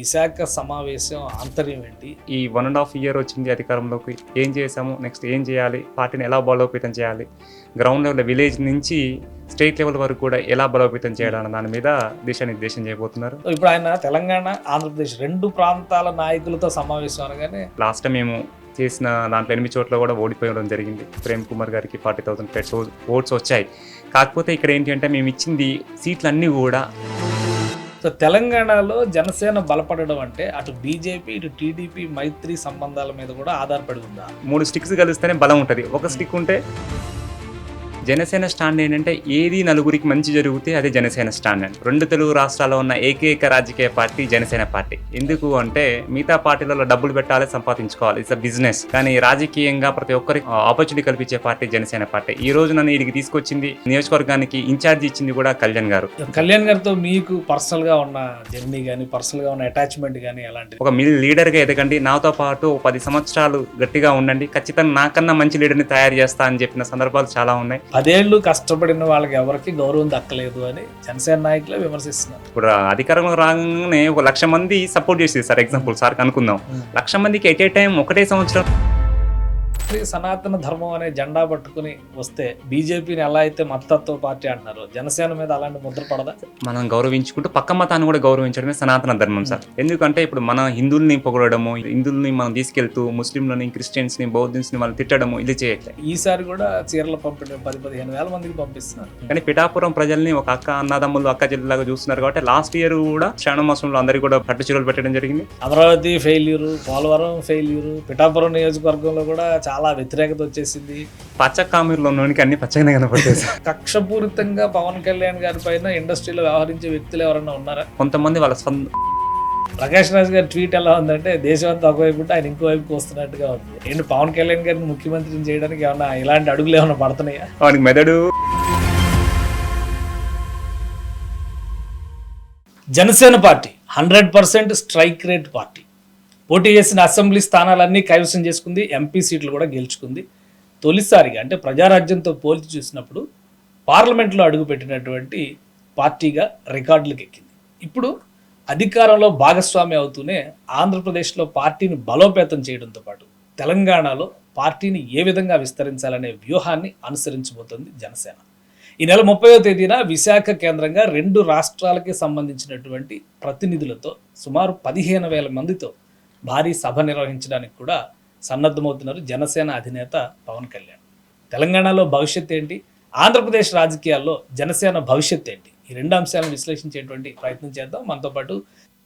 విశాఖ సమావేశం ఆంతర్యం ఏంటి? ఈ 1.5 ఇయర్ వచ్చింది అధికారంలోకి. ఏం చేసాము, నెక్స్ట్ ఏం చేయాలి, పార్టీని ఎలా బలోపేతం చేయాలి, గ్రౌండ్ లెవెల్ విలేజ్ నుంచి స్టేట్ లెవెల్ వరకు కూడా ఎలా బలోపేతం చేయాలన్న దాని మీద దిశానిర్దేశం చేయబోతున్నారు. ఇప్పుడు ఆయన తెలంగాణ, ఆంధ్రప్రదేశ్ రెండు ప్రాంతాల నాయకులతో సమావేశం అనగానే లాస్ట్ టైం మేము చేసిన దాంట్లో 8 చోట్ల కూడా ఓడిపోవడం జరిగింది. ప్రేమ్ కుమార్ గారికి 40,000 ఓట్స్ వచ్చాయి. కాకపోతే ఇక్కడ ఏంటి అంటే మేము ఇచ్చింది సీట్లన్నీ కూడా సో తెలంగాణలో జనసేన బలపడడం అంటే అటు బీజేపీ ఇటు టీడీపీ మైత్రి సంబంధాల మీద కూడా ఆధారపడి ఉందా? 3 స్టిక్స్ కలిస్తేనే బలం ఉంటుంది. ఒక స్టిక్ ఉంటే జనసేన స్టాండ్ ఏంటంటే ఏది నలుగురికి మంచి జరిగితే అదే జనసేన స్టాండ్ అండి. 2 తెలుగు రాష్ట్రాల్లో ఉన్న ఏకైక రాజకీయ పార్టీ జనసేన పార్టీ. ఎందుకు అంటే మిగతా పార్టీలలో డబ్బులు పెట్టాలి, సంపాదించుకోవాలి, ఇట్స్ అ బిజినెస్. కానీ రాజకీయంగా ప్రతి ఒక్కరికి ఆపర్చునిటీ కల్పించే పార్టీ జనసేన పార్టీ. ఈ రోజు నన్ను ఇడికి తీసుకొచ్చింది, నియోజకవర్గానికి ఇన్ఛార్జ్ ఇచ్చింది కూడా కళ్యాణ్ గారు. కళ్యాణ్ గారితో మీకు పర్సనల్ గా ఉన్న జర్నీ కానీ పర్సనల్ గా ఉన్న అటాచ్మెంట్ కానీ ఎలాంటిది? ఒక లీడర్ గా ఎదగండి, నాతో పాటు 10 సంవత్సరాలు గట్టిగా ఉండండి, ఖచ్చితంగా నాకన్నా మంచి లీడర్ని తయారు చేస్తా అని చెప్పిన సందర్భాలు చాలా ఉన్నాయి. 10 ఏళ్ళు కష్టపడిన వాళ్ళకి ఎవరికి గౌరవం దక్కలేదు అని జనసేన నాయకులే విమర్శిస్తున్నారు. ఇప్పుడు అధికారంలో రాగానే 1,00,000 మంది సపోర్ట్ చేసేది సార్. ఎగ్జాంపుల్ సార్ అనుకుందాం, 1,00,000 మందికి ఎట్ ఏ టైం ఒకటే సంవత్సరం సనాతన ధర్మం అనే జెండా పట్టుకుని వస్తే బీజేపీని ఎలా అయితే మతతత్వ పార్టీ అంటున్నారు, జనసేన మీద అలాంటి ముద్ర పడదా? మనం గౌరవించుకుంటూ పక్క మతాన్ని కూడా గౌరవించడమే సనాతన ధర్మం సార్. ఎందుకంటే ఇప్పుడు మన హిందువుల్ని పొగడము, హిందువుల్ని మనం తీసుకెళ్తూ ముస్లింలని, క్రిస్టియన్స్ని, బౌద్ధన్స్ని మనం తిట్టడము ఇది చేయట్లేదు. ఈసారి కూడా చీరలు పంపించడం 10-15 వేల మందికి పంపిస్తున్నారు. కానీ పిఠాపురం ప్రజల్ని ఒక అక్క అన్నదమ్ములు, అక్క చెల్లిలాగా చూస్తున్నారు. కాబట్టి లాస్ట్ ఇయర్ కూడా శ్రావణ మాసంలో అందరికీ కూడా పట్టు చీరలు పెట్టడం జరిగింది. అమరావతి ఫెయిల్యూరు, పోలవరం ఫెయిల్యూరు, పిఠాపురం నియోజకవర్గంలో కూడా చాలా వ్యతిరేకత వచ్చేసింది. పచ్చ కామీరులో ఉన్నోనికి అన్ని పచ్చగానే కనపడతాయి. కక్షపూరితంగా పవన్ కళ్యాణ్ గారి పైన ఇండస్ట్రీలో వ్యవహరించే వ్యక్తులు ఎవరైనా ఉన్నారా? కొంతమంది వాళ్ళ ప్రకాష్ రాజ్ గారి ట్వీట్ ఎలా ఉందంటే దేశం అంతా ఒకవైపు ఉంటే ఆయన ఇంకోవైపుకి వస్తున్నట్టుగా ఉంది. ఏంటి పవన్ కళ్యాణ్ గారిని ముఖ్యమంత్రిని చేయడానికి ఏమన్నా ఇలాంటి అడుగులు ఏమైనా పడుతున్నాయా? వానికి మెదడు. Janasena party 100% strike rate party. పోటీ చేసిన అసెంబ్లీ స్థానాలన్నీ కైవసం చేసుకుంది, ఎంపీ సీట్లు కూడా గెలుచుకుంది. తొలిసారిగా అంటే ప్రజారాజ్యంతో పోల్చి చూసినప్పుడు పార్లమెంట్లో అడుగుపెట్టినటువంటి పార్టీగా రికార్డులకు ఎక్కింది. ఇప్పుడు అధికారంలో భాగస్వామి అవుతూనే ఆంధ్రప్రదేశ్లో పార్టీని బలోపేతం చేయడంతో పాటు తెలంగాణలో పార్టీని ఏ విధంగా విస్తరించాలనే వ్యూహాన్ని అనుసరించబోతోంది జనసేన. ఈ నెల 30వ తేదీన విశాఖ కేంద్రంగా 2 రాష్ట్రాలకి సంబంధించినటువంటి ప్రతినిధులతో సుమారు 15,000 మందితో భారీ సభ నిర్వహించడానికి కూడా సన్నద్ధమవుతున్నారు జనసేన అధినేత పవన్ కళ్యాణ్. తెలంగాణలో భవిష్యత్ ఏంటి, ఆంధ్రప్రదేశ్ రాజకీయాల్లో జనసేన భవిష్యత్ ఏంటి, ఈ 2 అంశాలను విశ్లేషించేటువంటి ప్రయత్నం చేద్దాం. మనతో పాటు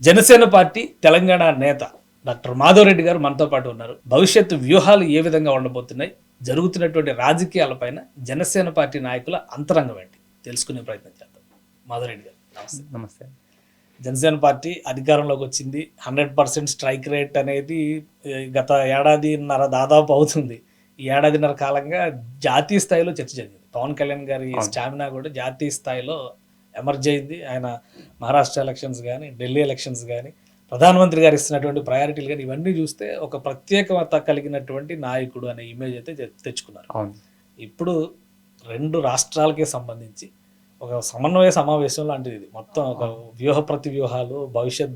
జనసేన పార్టీ తెలంగాణ నేత డాక్టర్ మాధవరెడ్డి గారు మనతో పాటు ఉన్నారు. భవిష్యత్తు వ్యూహాలు ఏ విధంగా ఉండబోతున్నాయి, జరుగుతున్నటువంటి రాజకీయాలపైన జనసేన పార్టీ నాయకుల అంతరంగం ఏంటి తెలుసుకునే ప్రయత్నం చేద్దాం. మాధవరెడ్డి గారు నమస్తే. నమస్తే. జనసేన పార్టీ అధికారంలోకి వచ్చింది. 100% స్ట్రైక్ రేట్ అనేది గత ఏడాదిన్నర దాదాపు అవుతుంది. ఈ ఏడాదిన్నర కాలంగా జాతీయ స్థాయిలో చర్చ జరిగింది. పవన్ కళ్యాణ్ గారి స్టామినా కూడా జాతీయ స్థాయిలో ఎమర్జ్ అయింది. ఆయన మహారాష్ట్ర ఎలక్షన్స్ కానీ, ఢిల్లీ ఎలక్షన్స్ కానీ, ప్రధానమంత్రి గారు ఇస్తున్నటువంటి ప్రయారిటీలు కానీ ఇవన్నీ చూస్తే ఒక ప్రత్యేకత కలిగినటువంటి నాయకుడు అనే ఇమేజ్ అయితే తెచ్చుకున్నారు. ఇప్పుడు 2 రాష్ట్రాలకే సంబంధించి ఒక సమన్వయ సమావేశం లాంటిది ఇది. మొత్తం ఒక వ్యూహ ప్రతి వ్యూహాలు, భవిష్యత్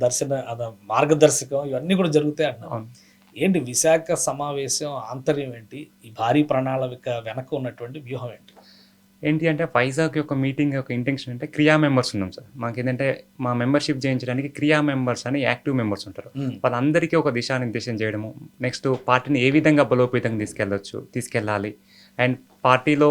మార్గదర్శకం ఇవన్నీ కూడా జరుగుతాయి అంటున్నాం. ఏంటి విశాఖ సమావేశం ఆంతర్యం ఏంటి, ఈ భారీ ప్రణాళిక వెనక ఉన్నటువంటి వ్యూహం ఏంటి అంటే వైజాగ్ యొక్క మీటింగ్ యొక్క ఇంటెన్షన్ అంటే క్రియా మెంబర్స్ ఉన్నాం సార్. మాకు ఏంటంటే మా మెంబర్షిప్ చేయించడానికి క్రియా మెంబర్స్ అని యాక్టివ్ మెంబర్స్ ఉంటారు. వాళ్ళందరికీ ఒక దిశానిర్దేశం చేయడము, నెక్స్ట్ పార్టీని ఏ విధంగా బలోపేతంగా తీసుకెళ్ళాలి, అండ్ పార్టీలో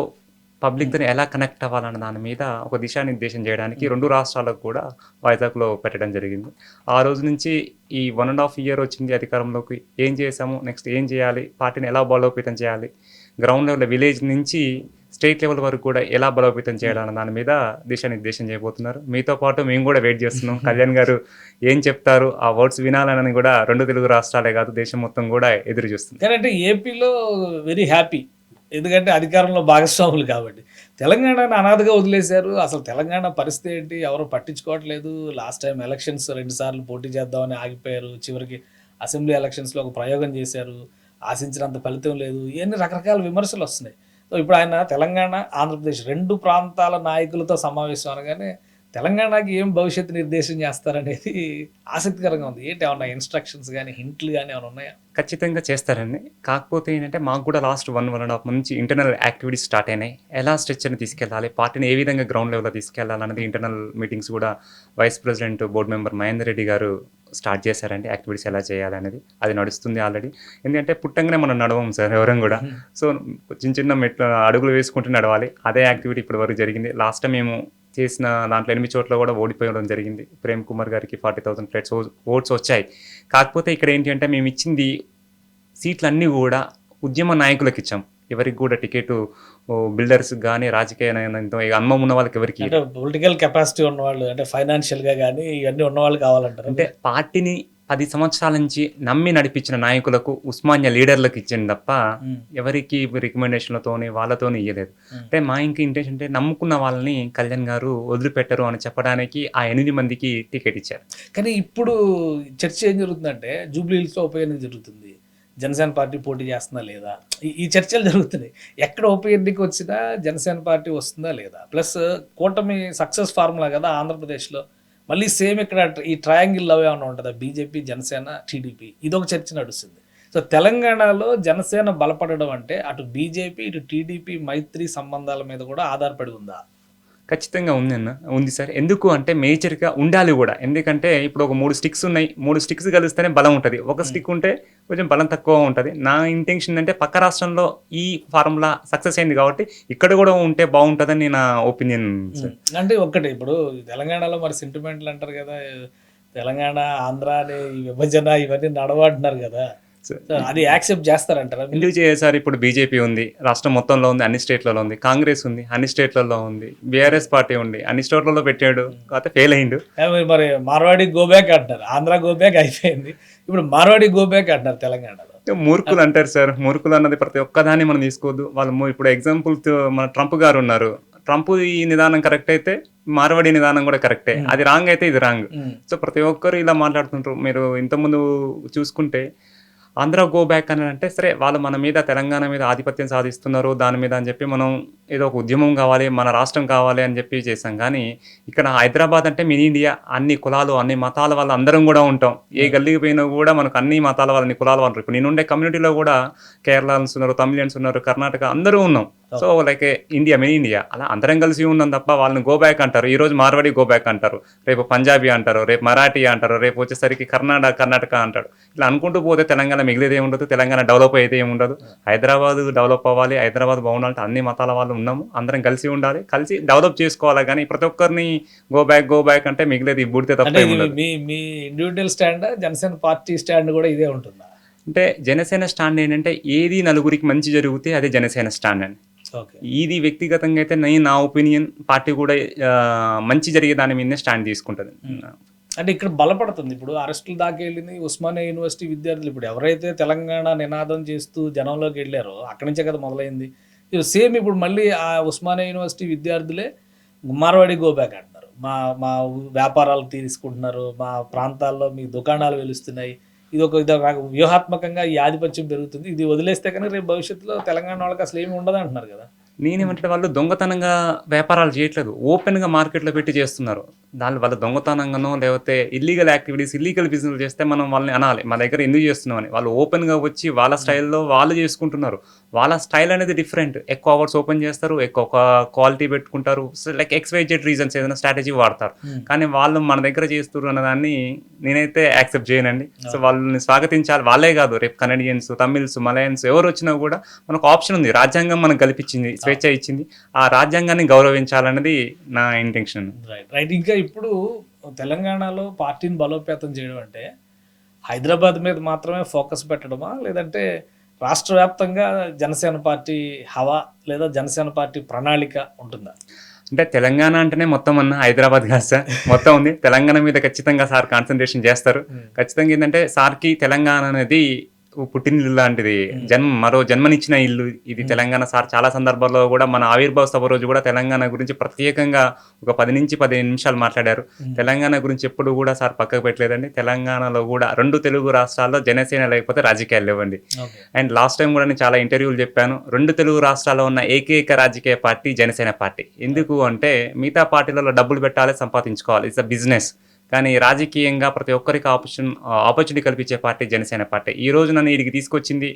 పబ్లిక్తో ఎలా కనెక్ట్ అవ్వాలన్న దాని మీద ఒక దిశానిర్దేశం చేయడానికి 2 రాష్ట్రాలకు కూడా వైజాగ్లో పెట్టడం జరిగింది. ఆ రోజు నుంచి ఈ 1.5 ఇయర్ వచ్చింది అధికారంలోకి. ఏం చేసాము, నెక్స్ట్ ఏం చేయాలి, పార్టీని ఎలా బలోపేతం చేయాలి, గ్రౌండ్ లెవెల్ విలేజ్ నుంచి స్టేట్ లెవెల్ వరకు కూడా ఎలా బలోపేతం చేయాలన్న దాని మీద దిశానిర్దేశం చేయబోతున్నారు. మీతో పాటు మేము కూడా వెయిట్ చేస్తున్నాం. కళ్యాణ్ గారు ఏం చెప్తారు, ఆ వర్డ్స్ వినాలని కూడా 2 తెలుగు రాష్ట్రాలే కాదు దేశం మొత్తం కూడా ఎదురు చూస్తుంది. కానీ ఏపీలో వెరీ హ్యాపీ, ఎందుకంటే అధికారంలో భాగస్వాములు కాబట్టి. తెలంగాణను అనాథగా వదిలేశారు. అసలు తెలంగాణ పరిస్థితి ఏంటి ఎవరు పట్టించుకోవట్లేదు. లాస్ట్ టైం ఎలక్షన్స్ 2 సార్లు పోటీ చేద్దామని ఆగిపోయారు. చివరికి అసెంబ్లీ ఎలక్షన్స్లో ఒక ప్రయోగం చేశారు, ఆశించినంత ఫలితం లేదు. ఇవన్నీ రకరకాల విమర్శలు వస్తున్నాయి. సో ఇప్పుడు ఆయన తెలంగాణ, ఆంధ్రప్రదేశ్ 2 ప్రాంతాల నాయకులతో సమావేశం అనగానే తెలంగాణకి ఏం భవిష్యత్తు నిర్దేశం చేస్తారనేది ఆసక్తికరంగా ఉంది. ఏంటి ఏమన్నా ఇన్స్ట్రక్షన్స్ కానీ హింట్లు కానీ ఏమైనా ఉన్నాయా? ఖచ్చితంగా చేస్తారండి. కాకపోతే ఏంటంటే మాకు కూడా లాస్ట్ 1.5 నుంచి ఇంటర్నల్ యాక్టివిటీస్ స్టార్ట్ అయినాయి. ఎలా స్ట్రక్చర్‌ని తీసుకెళ్ళాలి, పార్టీని ఏ విధంగా గ్రౌండ్ లెవెల్‌లో తీసుకెళ్ళాలన్నది ఇంటర్నల్ మీటింగ్స్ కూడా vice president, board member Mahender Reddy గారు స్టార్ట్ చేశారండి. యాక్టివిటీస్ ఎలా చేయాలనేది అది నడుస్తుంది ఆల్రెడీ. ఎందుకంటే పుట్టంగానే మనం నడవం సార్ ఎవరం కూడా. సో చిన్న చిన్న మెట్లు అడుగులు వేసుకుంటూ నడవాలి. అదే యాక్టివిటీ ఇప్పటి వరకు జరిగింది. లాస్ట్ టైం మేము చేసిన దాంట్లో 8 చోట్ల కూడా ఓడిపోవడం జరిగింది. ప్రేమ్ కుమార్ గారికి 40,000 ప్లేట్స్ ఓట్స్ వచ్చాయి. కాకపోతే ఇక్కడ ఏంటి అంటే మేము ఇచ్చింది సీట్లన్నీ కూడా ఉద్యమ నాయకులకు ఇచ్చాం. ఎవరికి కూడా టికెట్ బిల్డర్స్ కానీ రాజకీయ అనుభవం ఉన్న వాళ్ళకి ఎవరికి అంటే పొలిటికల్ కెపాసిటీ ఉన్నవాళ్ళు, అంటే ఫైనాన్షియల్గా కానీ ఇవన్నీ ఉన్నవాళ్ళు కావాలంటారు. అంటే పార్టీని 10 సంవత్సరాల నుంచి నమ్మి నడిపించిన నాయకులకు ఉస్మానియా లీడర్లకు ఇచ్చింది తప్ప ఎవరికి రికమెండేషన్లతోని వాళ్ళతోని ఇవ్వలేదు. అంటే మా ఇంక ఇంటెన్షన్ అంటే నమ్ముకున్న వాళ్ళని కళ్యాణ్ గారు వదిలిపెట్టరు అని చెప్పడానికి ఆ 8 మందికి టికెట్ ఇచ్చారు. కానీ ఇప్పుడు చర్చ ఏం జరుగుతుందంటే జూబ్లీ హిల్స్లో ఉప ఎన్నిక జరుగుతుంది, జనసేన పార్టీ పోటీ చేస్తుందా లేదా, ఈ చర్చలు జరుగుతున్నాయి. ఎక్కడ ఉప ఎన్నిక వచ్చినా జనసేన పార్టీ వస్తుందా లేదా, ప్లస్ కూటమి సక్సెస్ ఫార్ములా కదా ఆంధ్రప్రదేశ్లో. మళ్ళీ సేమ్ ఇక్కడ ఈ ట్రయాంగిల్ లవ్ ఏమైనా ఉంటుందా, బీజేపీ, జనసేన, టీడీపీ, ఇదొక చర్చ నడుస్తుంది. సో తెలంగాణలో జనసేన బలపడడం అంటే అటు బీజేపీ ఇటు టీడీపీ మైత్రి సంబంధాల మీద కూడా ఆధారపడి ఉందా? ఖచ్చితంగా ఉంది సార్. ఎందుకు అంటే మేజర్గా ఉండాలి కూడా. ఎందుకంటే ఇప్పుడు ఒక 3 స్టిక్స్ ఉన్నాయి, 3 స్టిక్స్ కలిస్తేనే బలం ఉంటుంది. ఒక స్టిక్ ఉంటే కొంచెం బలం తక్కువ ఉంటుంది. నా ఇంటెన్షన్ అంటే పక్క రాష్ట్రంలో ఈ ఫార్ములా సక్సెస్ అయింది కాబట్టి ఇక్కడ కూడా ఉంటే బాగుంటుందని నా ఒపీనియన్ సార్. అంటే ఒక్కటి ఇప్పుడు తెలంగాణలో మరి సెంటిమెంట్లు అంటారు కదా, తెలంగాణ ఆంధ్ర అనే ఈ విభజన ఇవన్నీ నడవంటున్నారు కదా, అది యాక్సెప్ట్ చేస్తారంటారా? ఎందుకు చేశారు? ఇప్పుడు బీజేపీ ఉంది, రాష్ట్రం మొత్తంలో ఉంది, అన్ని స్టేట్లలో ఉంది. కాంగ్రెస్ ఉంది, అన్ని స్టేట్లలో ఉంది. బీఆర్ఎస్ పార్టీ ఉంది, అన్ని స్టేట్లలో పెట్టాడు, కాకపోతే ఫెయిల్ అయిండు. మరి మార్వాడి గోబ్యాక్ అంటారు, ఆంధ్ర గోబ్యాక్ అయిపోయింది, ఇప్పుడు మార్వాడి గోబ్యాక్ అంటారు తెలంగాణలో. మూర్ఖులు అంటారు సార్. మూర్ఖులు అన్నది ప్రతి ఒక్కదాన్ని మనం తీసుకోవద్దు. వాళ్ళు ఇప్పుడు ఎగ్జాంపుల్ మన ట్రంప్ గారు ఉన్నారు. ట్రంప్ ఈ నిదానం కరెక్ట్ అయితే మార్వాడి నిదానం కూడా కరెక్టే. అది రాంగ్ అయితే ఇది రాంగ్. సో ప్రతి ఒక్కరు ఇలా మాట్లాడుతుంటారు. మీరు ఇంతకుముందు చూసుకుంటే ఆంధ్ర గో బ్యాక్ అని అంటే సరే వాళ్ళు మన మీద తెలంగాణ మీద ఆధిపత్యం సాధిస్తున్నారు దాని మీద అని చెప్పి మనం ఏదో ఒక ఉద్యమం కావాలి, మన రాష్ట్రం కావాలి అని చెప్పి చేసాం. కానీ ఇక్కడ హైదరాబాద్ అంటే మినీ ఇండియా, అన్ని కులాలు అన్ని మతాల వాళ్ళు అందరం కూడా ఉంటాం. ఏ గల్లీకి పోయినా కూడా మనకు అన్ని మతాల వాళ్ళు అన్ని కులాల వాళ్ళు. ఇప్పుడు నేను ఉండే కమ్యూనిటీలో కూడా కేరళన్స్ ఉన్నారు, తమిళియన్స్ ఉన్నారు, కర్ణాటక అందరూ ఉన్నాం. So like India mini India అలా అందరం కలిసి ఉన్నాం తప్ప వాళ్ళని గో బ్యాక్ అంటారు. ఈ రోజు మార్వాడి గో బ్యాక్ అంటారు, రేపు పంజాబీ అంటారు, రేపు మరాఠీ అంటారు, రేపు వచ్చేసరికి కర్ణాటక అంటారు. ఇలా అనుకుంటూ పోతే తెలంగాణ మిగిలేది ఏముండదు, తెలంగాణ డెవలప్ అయితే ఏముండదు. హైదరాబాద్ డెవలప్ అవ్వాలి, హైదరాబాద్ బాగుండాలంటే అన్ని మతాల వాళ్ళు ఉన్నాము, అందరం కలిసి ఉండాలి, కలిసి డెవలప్ చేసుకోవాలి. కానీ ప్రతి ఒక్కరిని గో బ్యాక్ అంటే మిగిలేదు బుడితే తప్ప ఏముండదు. మీ individual stand, Janasena party stand కూడా ఇదే ఉంటుందా? అంటే జనసేన స్టాండ్ ఏంటంటే ఏది నలుగురికి మంచి జరిగితే అదే జనసేన స్టాండ్ అండి. ఇది వ్యక్తిగతంగా అయితే నా ఒపీనియన్ పార్టీ కూడా మంచి జరిగే దాని మీదనే స్టాండ్ తీసుకుంటుంది. అంటే ఇక్కడ బలపడుతుంది. ఇప్పుడు అరెస్టులు దాకా వెళ్ళింది ఉస్మానియా యూనివర్సిటీ విద్యార్థులు. ఇప్పుడు ఎవరైతే తెలంగాణ నినాదం చేస్తూ జనంలోకి వెళ్ళారో అక్కడి నుంచే కదా మొదలైంది. సేమ్ ఇప్పుడు మళ్ళీ ఆ ఉస్మానియా యూనివర్సిటీ విద్యార్థులే మార్వాడి గోబ్యాక్ అంటున్నారు. మా వ్యాపారాలు తీసుకుంటున్నారు, మా ప్రాంతాల్లో మీ దుకాణాలు వెలుస్తున్నాయి, ఇదొక వ్యూహాత్మకంగా ఈ ఆధిపత్యం పెరుగుతుంది, ఇది వదిలేస్తే కనుక రేపు భవిష్యత్తులో తెలంగాణ వాళ్ళకి అసలు ఏమి ఉండదు అంటున్నారు కదా. నేనేమంటే వాళ్ళు దొంగతనంగా వ్యాపారాలు చేయట్లేదు, ఓపెన్గా మార్కెట్లో పెట్టి చేస్తున్నారు. దాని వాళ్ళ దొంగతనంగానో లేకపోతే ఇల్లీగల్ యాక్టివిటీస్, ఇల్లీగల్ బిజినెస్ చేస్తే మనం వాళ్ళని అనాలి మా దగ్గర ఎందుకు చేస్తున్నామని. వాళ్ళు ఓపెన్గా వచ్చి వాళ్ళ స్టైల్లో వాళ్ళు చేసుకుంటున్నారు. వాళ్ళ స్టైల్ అనేది డిఫరెంట్. ఎక్కువ అవర్స్ ఓపెన్ చేస్తారు, ఎక్కువ క్వాలిటీ పెట్టుకుంటారు, లైక్ XYZ రీజన్స్ ఏదైనా స్ట్రాటజీ వాడతారు. కానీ వాళ్ళు మన దగ్గర చేస్తారు అన్నదాన్ని నేనైతే యాక్సెప్ట్ చేయనండి. సో వాళ్ళని స్వాగతించాలి. వాళ్ళే కాదు, రేపు కనడియన్స్, తమిళ్స్, మలయన్స్ ఎవరు వచ్చినా కూడా మనకు ఆప్షన్ ఉంది. రాజ్యాంగం మనకు కల్పించింది, స్వేచ్ఛ ఇచ్చింది. ఆ రాజ్యాంగాన్ని గౌరవించాలన్నది నా ఇంటెన్షన్. రైట్. ఇంకా ఇప్పుడు తెలంగాణలో పార్టీని బలోపేతం చేయడం అంటే హైదరాబాద్ మీద మాత్రమే ఫోకస్ పెట్టడమా, లేదంటే రాష్ట్ర వ్యాప్తంగా జనసేన పార్టీ హవా లేదా జనసేన పార్టీ ప్రణాళిక ఉంటుందా? అంటే తెలంగాణ అంటేనే మొత్తం అన్న హైదరాబాద్ కాదు సార్, మొత్తం ఉంది. తెలంగాణ మీద ఖచ్చితంగా సార్ కాన్సన్ట్రేషన్ చేస్తారు. ఖచ్చితంగా ఏంటంటే సార్కి తెలంగాణ అనేది పుట్టినిల్లు లాంటిది, మరో జన్మనిచ్చిన ఇల్లు ఇది తెలంగాణ. సార్ చాలా సందర్భాల్లో కూడా మన ఆవిర్భావ సభ రోజు కూడా తెలంగాణ గురించి ప్రత్యేకంగా ఒక 10 నుంచి 15 నిమిషాలు మాట్లాడారు. తెలంగాణ గురించి ఎప్పుడు కూడా సార్ పక్కకు పెట్టలేదండి. తెలంగాణలో కూడా 2 తెలుగు రాష్ట్రాల్లో జనసేన లేకపోతే రాజకీయాలు లేవండి. అండ్ లాస్ట్ టైం కూడా నేను చాలా ఇంటర్వ్యూలు చెప్పాను, 2 తెలుగు రాష్ట్రాల్లో ఉన్న ఏకైక రాజకీయ పార్టీ జనసేన పార్టీ. ఎందుకు అంటే మిగతా పార్టీలలో డబ్బులు పెట్టాలి, సంపాదించుకోవాలి, ఇట్స్ అ బిజినెస్. కానీ రాజకీయంగా ప్రతి ఒక్కరికి ఆపర్చునిటీ కల్పించే పార్టీ జనసేన పార్టీ. ఈ రోజు నన్ను వీడికి తీసుకొచ్చింది,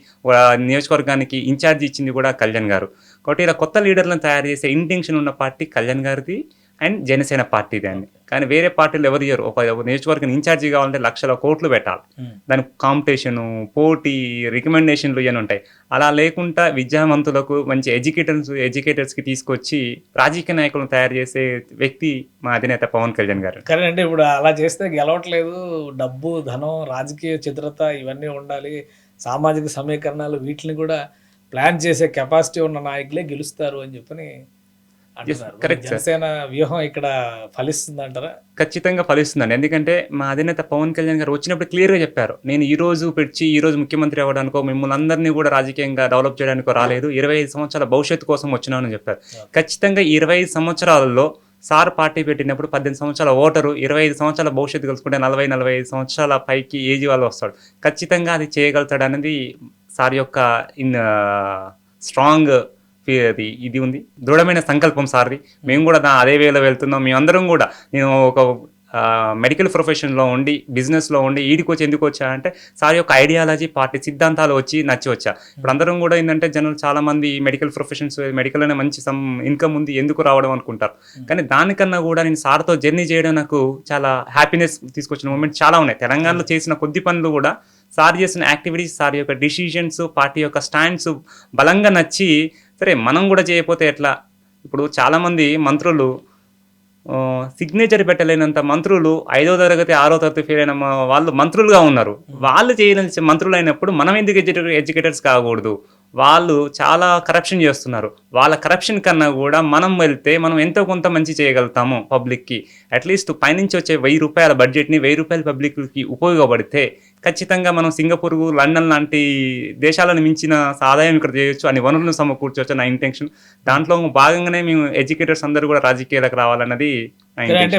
నియోజకవర్గానికి ఇన్ఛార్జ్ ఇచ్చింది కూడా కళ్యాణ్ గారు. కాబట్టి ఇలా కొత్త లీడర్లను తయారు చేసే ఇంటెన్షన్ ఉన్న పార్టీ కళ్యాణ్ గారిది అండ్ జనసేన పార్టీది అండి. కానీ వేరే పార్టీలు ఎవరు ఇయ్యరు. ఒక నియోజకవర్గం ఇన్ఛార్జి కావాలంటే లక్షల కోట్లు పెట్టాలి. దానికి కాంపిటీషను, పోటీ, రికమెండేషన్లు ఇవన్నీ ఉంటాయి. అలా లేకుండా విద్యావంతులకు మంచి ఎడ్యుకేటర్స్కి తీసుకొచ్చి రాజకీయ నాయకులను తయారు చేసే వ్యక్తి మా అధినేత పవన్ కళ్యాణ్ గారు. కానీ అంటే ఇప్పుడు అలా చేస్తే గెలవట్లేదు. డబ్బు, ధనం, రాజకీయ చిత్రత ఇవన్నీ ఉండాలి, సామాజిక సమీకరణాలు, వీటిని కూడా ప్లాన్ చేసే కెపాసిటీ ఉన్న నాయకులే గెలుస్తారు అని చెప్పని కరెక్ట్. జనసేన వ్యూహం ఇక్కడ ఫలిస్తుంది అంటారా? ఖచ్చితంగా ఫలిస్తుందండి. ఎందుకంటే మా అధినేత పవన్ కళ్యాణ్ గారు వచ్చినప్పుడు క్లియర్గా చెప్పారు, నేను ఈ రోజు ముఖ్యమంత్రి అవ్వడానికో మిమ్మల్ని అందరినీ కూడా రాజకీయంగా డెవలప్ చేయడానికో రాలేదు, 25 సంవత్సరాల భవిష్యత్తు కోసం వచ్చినానని చెప్పారు. ఖచ్చితంగా 25 సంవత్సరాలలో సార్ పార్టీ పెట్టినప్పుడు 18 సంవత్సరాల ఓటరు, 25 సంవత్సరాల భవిష్యత్తు కలుసుకుంటే 40-45 సంవత్సరాల పైకి ఏజ్ వాళ్ళు వస్తాడు. ఖచ్చితంగా అది చేయగలుగుతాడు అనేది సార్ యొక్క స్ట్రాంగ్ ఇది ఉంది, దృఢమైన సంకల్పం సార్ది. మేము కూడా అదే వేలో వెళ్తున్నాం. మేమందరం కూడా, నేను ఒక మెడికల్ ప్రొఫెషన్లో ఉండి, బిజినెస్లో ఉండి ఈడికి వచ్చి ఎందుకు వచ్చా అంటే సార్ యొక్క ఐడియాలజీ, పార్టీ సిద్ధాంతాలు నచ్చి వచ్చా. ఇప్పుడు అందరం కూడా ఏంటంటే జనాలు చాలామంది మెడికల్ ప్రొఫెషన్స్, మెడికల్ అనే మంచి ఇన్కమ్ ఉంది ఎందుకు రావడం అనుకుంటారు. కానీ దానికన్నా కూడా నేను సార్తో జర్నీ చేయడం నాకు చాలా హ్యాపీనెస్ తీసుకొచ్చిన మూమెంట్ చాలా ఉన్నాయి. తెలంగాణలో చేసిన కొద్ది పనులు కూడా, సార్ చేసిన యాక్టివిటీస్, సార్ యొక్క డిసిషన్స్, పార్టీ యొక్క స్టాండ్స్ బలంగా నచ్చి, సరే మనం కూడా చేయకపోతే ఎట్లా. ఇప్పుడు చాలామంది మంత్రులు సిగ్నేచర్ పెట్టలేనంత మంత్రులు 5వ తరగతి 6వ తరగతి ఫెయిల్ అయిన వాళ్ళు మంత్రులుగా ఉన్నారు. వాళ్ళు చేయలేని మంత్రులు అయినప్పుడు మనం ఎందుకు ఎడ్యుకేటర్స్ కాకూడదు? వాళ్ళు చాలా కరప్షన్ చేస్తున్నారు. వాళ్ళ కరప్షన్ కన్నా కూడా మనం వెళ్తే మనం ఎంతో కొంత మంచి చేయగలుగుతాము పబ్లిక్కి. అట్లీస్ట్ పైనుంచి వచ్చే 1000 రూపాయల బడ్జెట్ని 1000 రూపాయల పబ్లిక్కి ఉపయోగపడితే ఖచ్చితంగా మనం సింగపూర్, లండన్ లాంటి దేశాలను మించిన ఆదాయం ఇక్కడ చేయొచ్చు, అన్ని వనరులను సమకూర్చవచ్చు నా ఇంటెన్షన్. దాంట్లో భాగంగానే మేము ఎడ్యుకేటర్స్ అందరూ కూడా రాజకీయాలకు రావాలన్నది. అంటే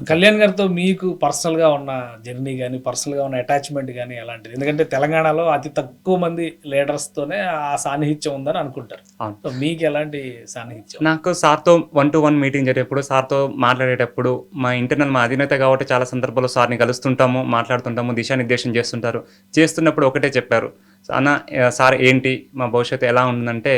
కళ్యాణ్ గారితో మీకు పర్సనల్గా ఉన్న జర్నీ కానీ, పర్సనల్గా ఉన్న అటాచ్మెంట్ కానీ ఎలాంటిది? ఎందుకంటే తెలంగాణలో అతి తక్కువ మంది లీడర్స్తోనే ఆ సాన్నిహిత్యం ఉందని అనుకుంటారు. సో మీకు ఎలాంటి సాన్నిహిత్యం? నాకు సార్తో 1-to-1 మీటింగ్ జరిగేటప్పుడు, సార్తో మాట్లాడేటప్పుడు, మా అధినేత కాబట్టి చాలా సందర్భాల్లో సార్ని కలుస్తుంటాము, మాట్లాడుతుంటాము, దిశానిర్దేశం చేస్తున్నప్పుడు ఒకటే చెప్పారు, అన్న సార్ ఏంటి మా భవిష్యత్తు ఎలా ఉందంటే,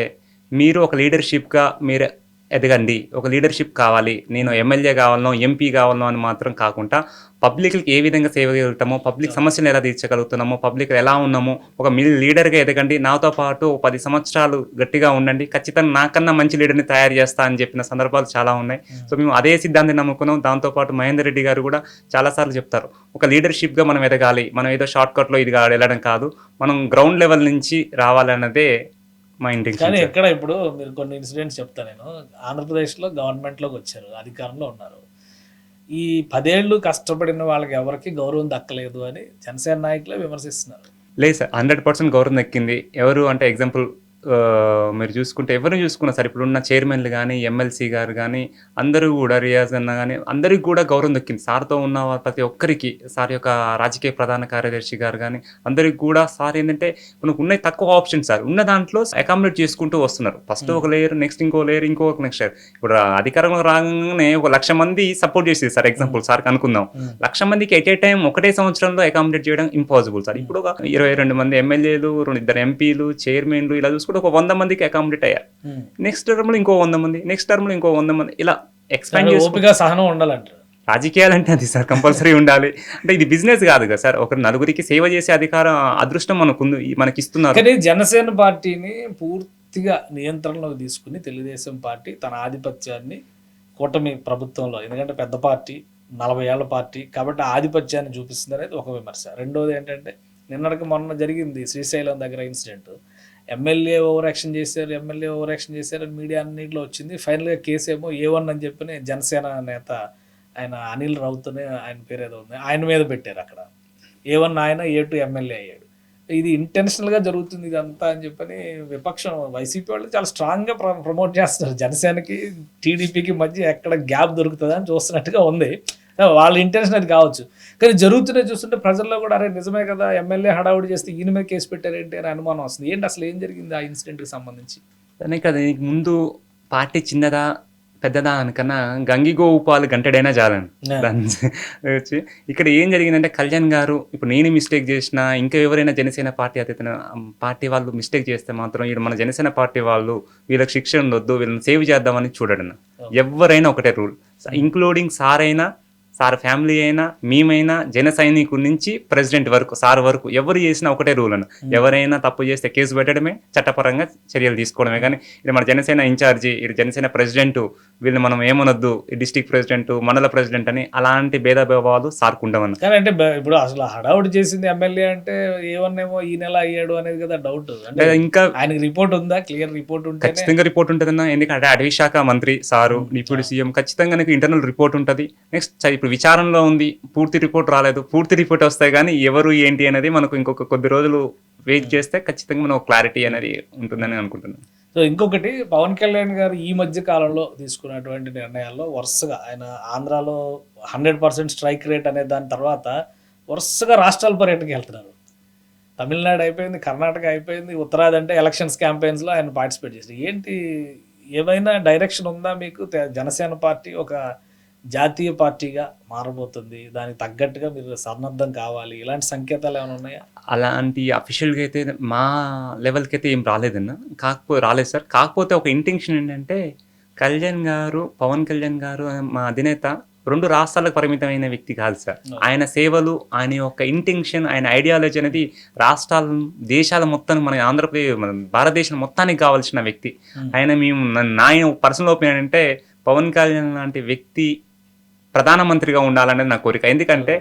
మీరు ఒక లీడర్షిప్గా మీరు ఎదగండి, ఒక లీడర్షిప్ కావాలి, నేను ఎమ్మెల్యే కావాలనో ఎంపీ కావాలనో అని మాత్రం కాకుండా పబ్లిక్కి ఏ విధంగా సేవ చేయగలుగుతామో, పబ్లిక్ సమస్యలు ఎలా తీర్చగలుగుతున్నామో, పబ్లిక్ ఎలా ఉన్నామో ఒక లీడర్గా ఎదగండి, నాతో పాటు 10 సంవత్సరాలు గట్టిగా ఉండండి, ఖచ్చితంగా నాకన్నా మంచి లీడర్ని తయారు చేస్తా అని చెప్పిన సందర్భాలు చాలా ఉన్నాయి. సో మేము అదే సిద్ధాంతాన్ని నమ్ముకున్నాం. దాంతోపాటు మహేందర్ రెడ్డి గారు కూడా చాలాసార్లు చెప్తారు, ఒక లీడర్షిప్గా మనం ఎదగాలి, మనం ఏదో షార్ట్కట్లో ఇది వెళ్ళడం కాదు, మనం గ్రౌండ్ లెవెల్ నుంచి రావాలన్నదే మా ఇంటెన్షన్. కానీ ఎక్కడ ఇప్పుడు మీరు కొన్ని ఇన్సిడెంట్స్ చెప్తా. నేను ఆంధ్రప్రదేశ్లో గవర్నమెంట్లోకి వచ్చారు, అధికారంలో ఉన్నారు. ఈ 10 ఏళ్ళు కష్టపడిన వాళ్ళకి ఎవరికి గౌరవం దక్కలేదు అని జనసేన నాయకులే విమర్శిస్తున్నారు. లేదు సార్, 100% గౌరవం దక్కింది. ఎవరు అంటే ఎగ్జాంపుల్ మీరు చూసుకుంటే ఎవరిని చూసుకున్నా సార్, ఇప్పుడున్న చైర్మన్లు కానీ, ఎమ్మెల్సీ గారు కానీ, అందరూ కూడా, రియాజ్ అన్న కానీ అందరికీ కూడా గౌరవం దక్కింది. సార్తో ఉన్న ప్రతి ఒక్కరికి, సార్ యొక్క రాజకీయ ప్రధాన కార్యదర్శి గారు కానీ అందరికి కూడా సార్ ఏంటంటే మనకు ఉన్న తక్కువ ఆప్షన్ సార్, ఉన్న దాంట్లో అకామిడేట్ చేసుకుంటూ వస్తున్నారు. ఫస్ట్ ఒక లేయర్, నెక్స్ట్ ఇంకో లేయర్, నెక్స్ట్ లేయర్. ఇప్పుడు అధికారంలో రాగానే 1,00,000 మంది సపోర్ట్ చేసేది సార్. ఎగ్జాంపుల్ సార్ అనుకుందాం, 1,00,000 మందికి ఎట్ ఏ టైం ఒకటే సంవత్సరంలో అకామిడేట్ చేయడం ఇంపాసిబుల్ సార్. ఇప్పుడు ఒక 22 మంది ఎమ్మెల్యేలు, 2 ఎంపీలు, చైర్మన్లు ఇలా చూసుకుంటే ఒక 100 మందికి అకామిడేట్ అయ్యారు. నెక్స్ట్ టర్మ్ లో ఇంకో 100 మంది, నెక్స్ట్ టర్మ్ లో ఇంకో 100 మంది, ఇలా ఎక్స్పాండ్ ఓపిక, సహనం ఉండాలంటారు. రాజకీయాలు అంటే అది సార్ కంపల్సరీ ఉండాలి. అంటే ఇది బిజినెస్ కాదు కదా సార్, ఒక నలుగురికి సేవ చేసే అధికారం, అదృష్టం మనకి ఇస్తున్నారు. కానీ జనసేన పార్టీని పూర్తిగా నియంత్రణలోకి తీసుకుని తెలుగుదేశం పార్టీ తన ఆధిపత్యాన్ని కూటమి ప్రభుత్వంలో, ఎందుకంటే పెద్ద పార్టీ, 40 ఏళ్ల పార్టీ కాబట్టి ఆధిపత్యాన్ని చూపిస్తుంది అనేది ఒక విమర్శ. రెండోది ఏంటంటే నిన్నటికి మొన్న జరిగింది శ్రీశైలం దగ్గర ఇన్సిడెంట్. ఎమ్మెల్యే ఓవర్ యాక్షన్ చేశారు అని మీడియా అన్నింటిలో వచ్చింది. ఫైనల్గా కేసు ఏమో A1 అని చెప్పి జనసేన నేత ఆయన అనిల్ రౌత్నే, ఆయన పేరు ఏదో ఉంది, ఆయన మీద పెట్టారు. అక్కడ A1 ఆయన, A2 ఎమ్మెల్యే అయ్యాడు. ఇది ఇంటెన్షనల్గా జరుగుతుంది ఇదంతా అని చెప్పని విపక్షం వైసీపీ వాళ్ళు చాలా స్ట్రాంగ్గా ప్రమోట్ చేస్తున్నారు. జనసేనకి టీడీపీకి మధ్య ఎక్కడ గ్యాప్ దొరుకుతుందా అని చూస్తున్నట్టుగా ఉంది. వాళ్ళ ఇంటెన్షన్ అది కావచ్చు, కానీ జరుగుతున్నాయి చూస్తుంటే ప్రజల్లో కూడా అరే నిజమే కదా, ఎమ్మెల్యే హడావుడి చేస్తే ఈయన మీద కేసు పెట్టారేంటి అని అనుమానం వస్తుంది. ఏంటి అసలు ఏం జరిగింది ఆ ఇన్సిడెంట్కి సంబంధించి? కదా దీనికి ముందు పార్టీ చిన్నదా పెద్దదా అనకన్నా గంగిగోవు పాలు గంటెడైనా చాలని దాని వచ్చి ఇక్కడ ఏం జరిగిందంటే కళ్యాణ్ గారు ఇప్పుడు నేను మిస్టేక్ చేసినా ఇంకా ఎవరైనా జనసేన పార్టీ అతను పార్టీ వాళ్ళు మిస్టేక్ చేస్తే మాత్రం వీళ్ళు మన జనసేన పార్టీ వాళ్ళు వీళ్ళకి శిక్ష ఉండొద్దు, వీళ్ళని సేవ్ చేద్దామని చూడడం. ఎవరైనా ఒకటే రూల్, ఇంక్లూడింగ్ సార్ అయినా, సార్ ఫ్యామిలీ అయినా, మేమైనా, జన సైనికుల నుంచి ప్రెసిడెంట్ వరకు, సార్ వరకు ఎవరు చేసినా ఒకటే రూల్ అన్న. ఎవరైనా తప్పు చేస్తే కేసు పెట్టడమే, చట్టపరంగా చర్యలు తీసుకోవడమే. కానీ ఇది మన జనసేన ఇన్ఛార్జి, ఇది జనసేన ప్రెసిడెంట్, వీళ్ళు మనం ఏమనొద్దు, డిస్టిక్ ప్రెసిడెంట్, మండల ప్రెసిడెంట్ అని అలాంటి భేదభావాలు సార్కు ఉండవన్న. కానీ అంటే ఇప్పుడు అసలు హడావుడి చేసింది ఎమ్మెల్యే అంటే ఏమన్నేమో ఈ నెల అయ్యాడు అనేది కదా డౌట్. అంటే ఇంకా ఆయనకి రిపోర్ట్ ఉందా? క్లియర్ రిపోర్ట్ ఉంటే ఖచ్చితంగా రిపోర్ట్ ఉంటుందన్న. ఎందుకంటే అటవీ శాఖ మంత్రి సారు, డిప్యూటీ సీఎం, ఖచ్చితంగా నాకు ఇంటర్నల్ రిపోర్ట్ ఉంటుంది. నెక్స్ట్ ఇప్పుడు విచారణలో ఉంది, పూర్తి రిపోర్ట్ రాలేదు. పూర్తి రిపోర్ట్ వస్తాయి కానీ ఎవరు ఏంటి అనేది మనకు ఇంకొక కొద్ది రోజులు వెయిట్ చేస్తే ఖచ్చితంగా మనం క్లారిటీ అనేది ఉంటుందని అనుకుంటున్నాను. సో ఇంకొకటి, పవన్ కళ్యాణ్ గారు ఈ మధ్య కాలంలో తీసుకున్నటువంటి నిర్ణయాల్లో వరుసగా ఆయన ఆంధ్రాలో 100% స్ట్రైక్ రేట్ అనే దాని తర్వాత వరుసగా రాష్ట్రాల పర్యటనకి వెళ్తున్నారు. తమిళనాడు అయిపోయింది, కర్ణాటక అయిపోయింది, ఉత్తరాది అంటే ఎలక్షన్స్ క్యాంపెయిన్స్లో ఆయన పార్టిసిపేట్ చేశారు. ఏంటి, ఏమైనా డైరెక్షన్ ఉందా మీకు? జనసేన పార్టీ ఒక జాతీయ పార్టీగా మారబోతుంది, దానికి తగ్గట్టుగా మీరు సన్నద్ధం కావాలి, ఇలాంటి సంకేతాలు ఏమైనా ఉన్నాయా? అలాంటి అఫీషియల్గా అయితే మా లెవెల్కి అయితే ఏం రాలేదన్న. రాలేదు సార్. కాకపోతే ఒక ఇంటెన్షన్ ఏంటంటే కళ్యాణ్ గారు, పవన్ కళ్యాణ్ గారు మా అధినేత 2 రాష్ట్రాలకు పరిమితమైన వ్యక్తి కాదు సార్. ఆయన సేవలు, ఆయన యొక్క ఇంటెన్షన్, ఆయన ఐడియాలజీ అనేది రాష్ట్రాలు, దేశాల మొత్తానికి, మన ఆంధ్రప్రదేశ్, మన భారతదేశం మొత్తానికి కావాల్సిన వ్యక్తి ఆయన. నా పర్సనల్ ఒపీనియన్ అంటే పవన్ కళ్యాణ్ లాంటి వ్యక్తి ప్రధానమంత్రిగా ఉండాలనేది నా కోరిక. ఎందుకంటే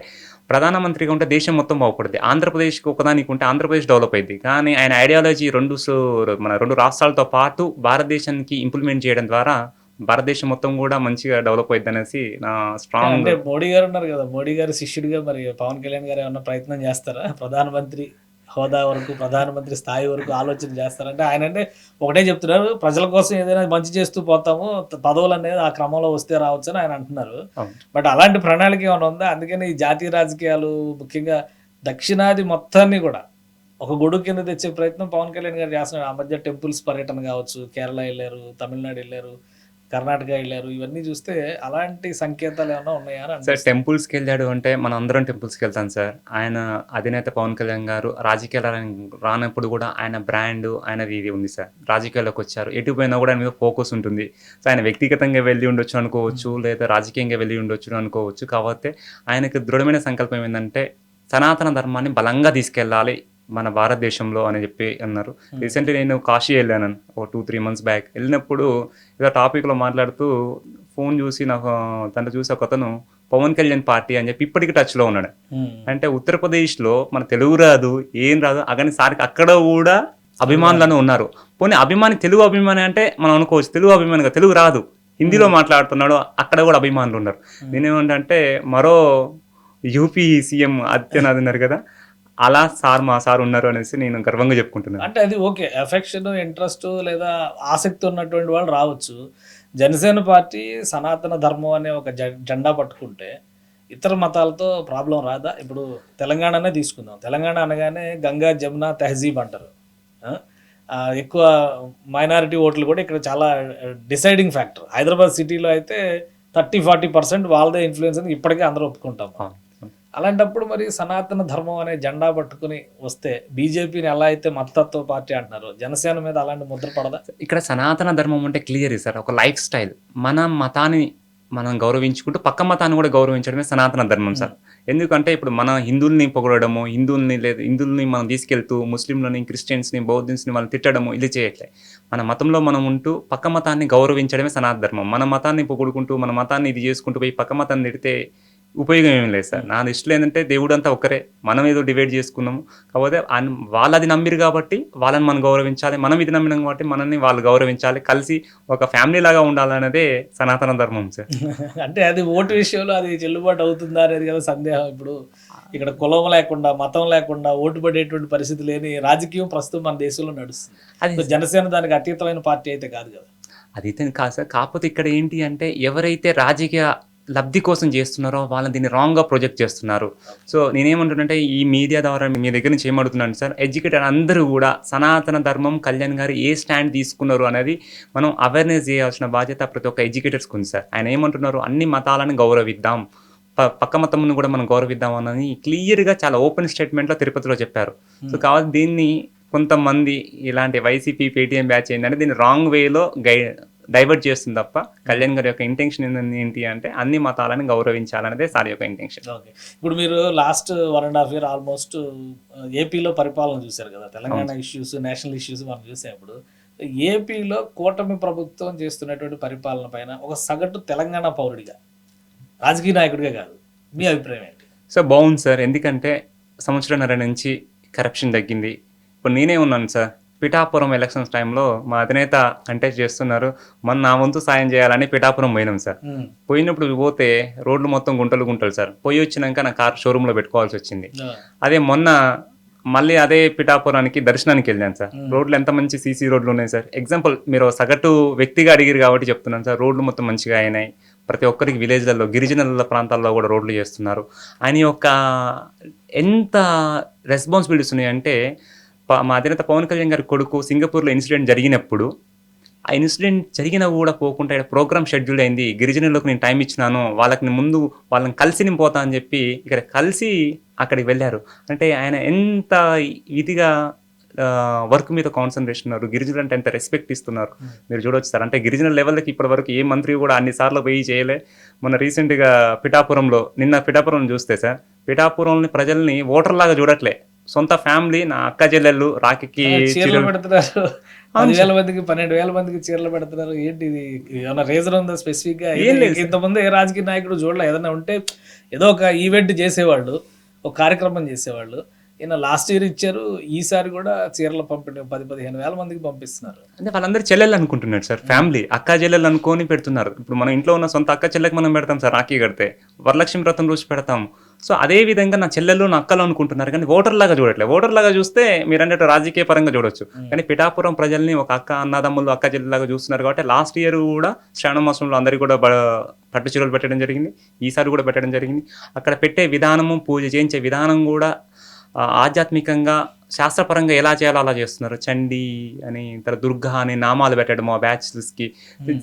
ప్రధానమంత్రిగా ఉంటే దేశం మొత్తం బాగుపడుతుంది. ఆంధ్రప్రదేశ్కి ఒకదానికి ఉంటే ఆంధ్రప్రదేశ్ డెవలప్ అయింది. కానీ ఆయన ఐడియాలజీ మన 2 రాష్ట్రాలతో పాటు భారతదేశానికి ఇంప్లిమెంట్ చేయడం ద్వారా భారతదేశం మొత్తం కూడా మంచిగా డెవలప్ అయింది అనేసి నా స్ట్రాంగ్. అంటే మోడీ గారు ఉన్నారు కదా, మోడీ గారు శిష్యుడిగా మరి పవన్ కళ్యాణ్ గారు ఏమన్నా ప్రయత్నం చేస్తారా? ప్రధానమంత్రి హోదా వరకు, ప్రధానమంత్రి స్థాయి వరకు ఆలోచన చేస్తారంటే ఆయన అంటే ఒకటే చెప్తున్నారు, ప్రజల కోసం ఏదైనా మంచి చేస్తూ పోతాము, పదవులు అనేది ఆ క్రమంలో వస్తే రావచ్చు అని ఆయన అంటున్నారు. బట్ అలాంటి ప్రణాళిక ఏమైనా ఉందా? అందుకని ఈ జాతీయ రాజకీయాలు, ముఖ్యంగా దక్షిణాది మొత్తాన్ని కూడా ఒక గొడుగు కింద తెచ్చే ప్రయత్నం పవన్ కళ్యాణ్ గారు చేస్తున్నారు. ఆ మధ్య టెంపుల్స్ పర్యటన కావచ్చు, కేరళ వెళ్ళారు, తమిళనాడు వెళ్ళారు, కర్ణాటక వెళ్ళారు. ఇవన్నీ చూస్తే అలాంటి సంకేతాలు ఏమైనా ఉన్నాయా అని సార్? టెంపుల్స్కి వెళ్ళాడు అంటే మనం అందరం టెంపుల్స్కి వెళ్తాం సార్. ఆయన అధినేత పవన్ కళ్యాణ్ గారు రాజకీయాలు రానప్పుడు కూడా ఆయన బ్రాండ్, ఆయనది ఇది ఉంది సార్. రాజకీయాల్లోకి వచ్చారు, ఎటు పోయినా కూడా ఆయన మీద ఫోకస్ ఉంటుంది. సో ఆయన వ్యక్తిగతంగా వెళ్ళి ఉండొచ్చు అనుకోవచ్చు, లేదా రాజకీయంగా వెళ్ళి ఉండొచ్చు అనుకోవచ్చు. కాకపోతే ఆయనకు దృఢమైన సంకల్పం ఏంటంటే సనాతన ధర్మాన్ని బలంగా తీసుకెళ్ళాలి మన భారతదేశంలో అని చెప్పి అన్నారు. రీసెంట్లీ నేను కాశీ వెళ్ళాను ఒక 2-3 months బ్యాక్. వెళ్ళినప్పుడు ఏదో టాపిక్లో మాట్లాడుతూ ఫోన్ చూసి నాకు తను చూసి ఒక అతను పవన్ కళ్యాణ్ పార్టీ అని చెప్పి ఇప్పటికీ టచ్లో ఉన్నాడు. అంటే ఉత్తరప్రదేశ్లో మన తెలుగు రాదు, ఏం రాదు, కానీ సార్కి అక్కడ కూడా అభిమానులను ఉన్నారు. పోనీ తెలుగు అభిమాని అంటే మనం అనుకోవచ్చు, తెలుగు అభిమానిగా, తెలుగు రాదు, హిందీలో మాట్లాడుతున్నాడు, అక్కడ కూడా అభిమానులు ఉన్నారు. నేనేమంటే మరో యూపీ సీఎం ఆదిత్యనాథ్ ఉన్నారు కదా, అలా మా సార్ ఉన్నారు అనేసి నేను గర్వంగా చెప్పుకుంటున్నాను. అంటే అది ఓకే, ఎఫెక్షన్, ఇంట్రెస్ట్ లేదా ఆసక్తి ఉన్నటువంటి వాళ్ళు రావచ్చు. జనసేన పార్టీ సనాతన ధర్మం అనే ఒక జెండా పట్టుకుంటే ఇతర మతాలతో ప్రాబ్లం రాదా? ఇప్పుడు తెలంగాణనే తీసుకుందాం. తెలంగాణ అనగానే గంగా జమున తెహజీబ్ అంటారు. ఎక్కువ మైనారిటీ ఓట్లు కూడా ఇక్కడ చాలా డిసైడింగ్ ఫ్యాక్టర్. హైదరాబాద్ సిటీలో అయితే 30-40% వాళ్ళదే ఇన్ఫ్లుయెన్స్ అని ఇప్పటికే అందరూ ఒప్పుకుంటాం. అలాంటప్పుడు మరి సనాతన ధర్మం అనే జెండా పట్టుకుని వస్తే బీజేపీని ఎలా అయితే మతతత్వ పార్టీ అంటున్నారు, జనసేన మీద అలాంటి ముద్ర పడదా? ఇక్కడ సనాతన ధర్మం అంటే క్లియర్ సార్, ఒక లైఫ్ స్టైల్. మన మతాన్ని మనం గౌరవించుకుంటూ పక్క మతాన్ని కూడా గౌరవించడమే సనాతన ధర్మం సార్. ఎందుకంటే ఇప్పుడు మన హిందువుల్ని పొగడము, హిందువుల్ని మనం తీసుకెళ్తూ ముస్లింలని, క్రిస్టియన్స్ని, బౌద్ధన్స్ని వాళ్ళు తిట్టడము, ఇది చేయట్లే. మన మతంలో మనం ఉంటూ పక్క మతాన్ని గౌరవించడమే సనాతన ధర్మం. మన మతాన్ని పొగుడుకుంటూ, మన మతాన్ని ఇది చేసుకుంటూ పోయి పక్క మతాన్ని తిడితే ఉపయోగం ఏం లేదు సార్. నా దృష్టిలో ఏంటంటే దేవుడు అంతా ఒక్కరే, మనం ఏదో డివైడ్ చేసుకున్నాము. కాకపోతే వాళ్ళది నమ్మిరు కాబట్టి వాళ్ళని మనం గౌరవించాలి, మనం ఇది నమ్మినాం కాబట్టి మనల్ని వాళ్ళు గౌరవించాలి, కలిసి ఒక ఫ్యామిలీ లాగా ఉండాలనేదే సనాతన ధర్మం సార్. అంటే అది ఓటు విషయంలో అది చెల్లుబాటు అవుతుందా అనేది కదా సందేహం. ఇప్పుడు ఇక్కడ కులం లేకుండా, మతం లేకుండా ఓటు పడేటువంటి పరిస్థితి లేని రాజకీయం ప్రస్తుతం మన దేశంలో నడుస్తుంది. అది సో జనసేన దానికి అతీతమైన పార్టీ అయితే కాదు కదా. అది అయితే కాదు సార్. కాకపోతే ఇక్కడ ఏంటి అంటే ఎవరైతే రాజకీయ లబ్ధి కోసం చేస్తున్నారో వాళ్ళని దీన్ని రాంగ్గా ప్రొజెక్ట్ చేస్తున్నారు. సో నేనేమంటున్నానంటే ఈ మీడియా ద్వారా మీ దగ్గర నుంచి ఏమడుగుతున్నాను సార్, ఎడ్యుకేటెడ్ అందరూ కూడా సనాతన ధర్మం కళ్యాణ్ గారు ఏ స్టాండ్ తీసుకున్నారు అనేది మనం అవేర్నెస్ చేయాల్సిన బాధ్యత ప్రతి ఒక్క ఎడ్యుకేటర్స్కి ఉంది సార్. ఆయన ఏమంటున్నారు, అన్ని మతాలను గౌరవిద్దాం, పక్క మతంను కూడా మనం గౌరవిద్దాం అని క్లియర్గా చాలా ఓపెన్ స్టేట్మెంట్లో తిరుపతిలో చెప్పారు. సో కాబట్టి దీన్ని కొంతమంది ఇలాంటి వైసీపీ పేటీఎం బ్యాచ్ ఏంటంటే దీన్ని రాంగ్ వేలో డైవర్ట్ చేస్తుంది తప్ప కళ్యాణ్ గారి యొక్క ఇంటెన్షన్ ఏంటి అంటే అన్ని మతాలను గౌరవించాలనేదే సార్ యొక్క ఇంటెన్షన్. ఓకే, ఇప్పుడు మీరు లాస్ట్ 1.5 year ఆల్మోస్ట్ ఏపీలో పరిపాలన చూశారు కదా. తెలంగాణ ఇష్యూస్, నేషనల్ ఇష్యూస్ మనం చూసేప్పుడు ఏపీలో కూటమి ప్రభుత్వం చేస్తున్నటువంటి పరిపాలన పైన ఒక సగటు తెలంగాణ పౌరుడిగా, రాజకీయ నాయకుడిగా కాదు, మీ అభిప్రాయం ఏంటి? సో బాగుంది సార్, ఎందుకంటే సంవత్సరంన్నర నుంచి కరప్షన్ తగ్గింది. ఇప్పుడు నేనే ఉన్నాను సార్, పిఠాపురం ఎలక్షన్స్ టైంలో మా అధినేత కంటెస్ట్ చేస్తున్నారు, నా వంతు సాయం చేయాలని పిఠాపురం పోయినాం సార్. పోయినప్పుడు పోతే రోడ్లు మొత్తం గుంటలు సార్. పోయి వచ్చినాక నా కార్ షోరూంలో పెట్టుకోవాల్సి వచ్చింది. అదే మొన్న మళ్ళీ అదే పిఠాపురానికి దర్శనానికి వెళ్ళాను సార్. రోడ్లు ఎంత మంచి సీసీ రోడ్లు ఉన్నాయి సార్. ఎగ్జాంపుల్ మీరు సగటు వ్యక్తిగా అడిగారు కాబట్టి చెప్తున్నాను సార్, రోడ్లు మొత్తం మంచిగా అయినాయి. ప్రతి ఒక్కరికి విలేజ్లలో, గిరిజనుల ప్రాంతాల్లో కూడా రోడ్లు చేస్తున్నారు. ఆయన యొక్క ఎంత రెస్పాన్సిబిలిటీస్ ఉన్నాయంటే, మా అధినేత పవన్ కళ్యాణ్ గారి కొడుకు సింగపూర్లో ఇన్సిడెంట్ జరిగినప్పుడు ఆ ఇన్సిడెంట్ జరిగినా కూడా పోకుండా ఇక్కడ ప్రోగ్రామ్ షెడ్యూల్ అయింది, గిరిజనులకు నేను టైం ఇచ్చినాను, వాళ్ళని ముందు వాళ్ళని కలిసి నేను పోతా అని చెప్పి ఇక్కడ కలిసి అక్కడికి వెళ్ళారు. అంటే ఆయన ఎంత ఇదిగా వర్క్ మీద కాన్సన్ట్రేషన్ ఉన్నారు, గిరిజనులు అంటే ఎంత రెస్పెక్ట్ ఇస్తున్నారు మీరు చూడవచ్చు సార్. అంటే గిరిజనుల లెవెల్కి ఇప్పటి వరకు ఏ మంత్రి కూడా అన్నిసార్లు పోయి చేయలే. మొన్న రీసెంట్గా నిన్న పిఠాపురం చూస్తే సార్, పిఠాపురంని ప్రజల్ని ఓటర్లాగా చూడట్లే, సొంత ఫ్యామిలీ, నా అక్క చెల్లెళ్ళు రాఖీకి చీరలు పెడుతున్నారు, 10,000 మందికి 12,000 మందికి చీరలు పెడుతున్నారు. ఏంటి ఇది, ఏమైనా రీజన్ ఉందా స్పెసిఫిక్ గా? ఇంతకుముందు ఏ రాజకీయ నాయకుడు చూడలే. ఏదైనా ఉంటే ఏదో ఒక ఈవెంట్ చేసేవాళ్ళు, ఒక కార్యక్రమం చేసేవాళ్ళు. ఈయన లాస్ట్ ఇయర్ ఇచ్చారు, ఈసారి కూడా చీరలు 10,000-15,000 మందికి పంపిస్తున్నారు. అంటే వాళ్ళందరూ చెల్లెళ్ళు అనుకుంటున్నారు సార్, ఫ్యామిలీ అక్క చెల్లెళ్ళు అనుకొని పెడుతున్నారు. ఇప్పుడు మన ఇంట్లో ఉన్న సొంత అక్క చెల్లెకి మనం పెడతాం సార్, రాఖీ కడితే వరలక్ష్మి వ్రతం రోజు పెడతాం. సో అదే విధంగా నా చెల్లెళ్ళు నా అక్కలు అనుకుంటున్నారు, కానీ ఓటర్లాగా చూడట్లేదు. ఓటర్లాగా చూస్తే మీరు అన్నట్టు రాజకీయ పరంగా చూడొచ్చు, కానీ పిఠాపురం ప్రజల్ని ఒక అక్క అన్నదమ్ములు, అక్క చెల్లెలాగా చూస్తున్నారు. కాబట్టి లాస్ట్ ఇయర్ కూడా శ్రావణ మాసంలో అందరికీ కూడా పట్టు చీరలు పెట్టడం జరిగింది, ఈసారి కూడా పెట్టడం జరిగింది. అక్కడ పెట్టే విధానము, పూజ చేయించే విధానం కూడా ఆధ్యాత్మికంగా, శాస్త్రపరంగా ఎలా చేయాలో అలా చేస్తున్నారు. చండీ అని, తర్వాత దుర్గా అని నామాలు పెట్టడం ఆ బ్యాచెస్కి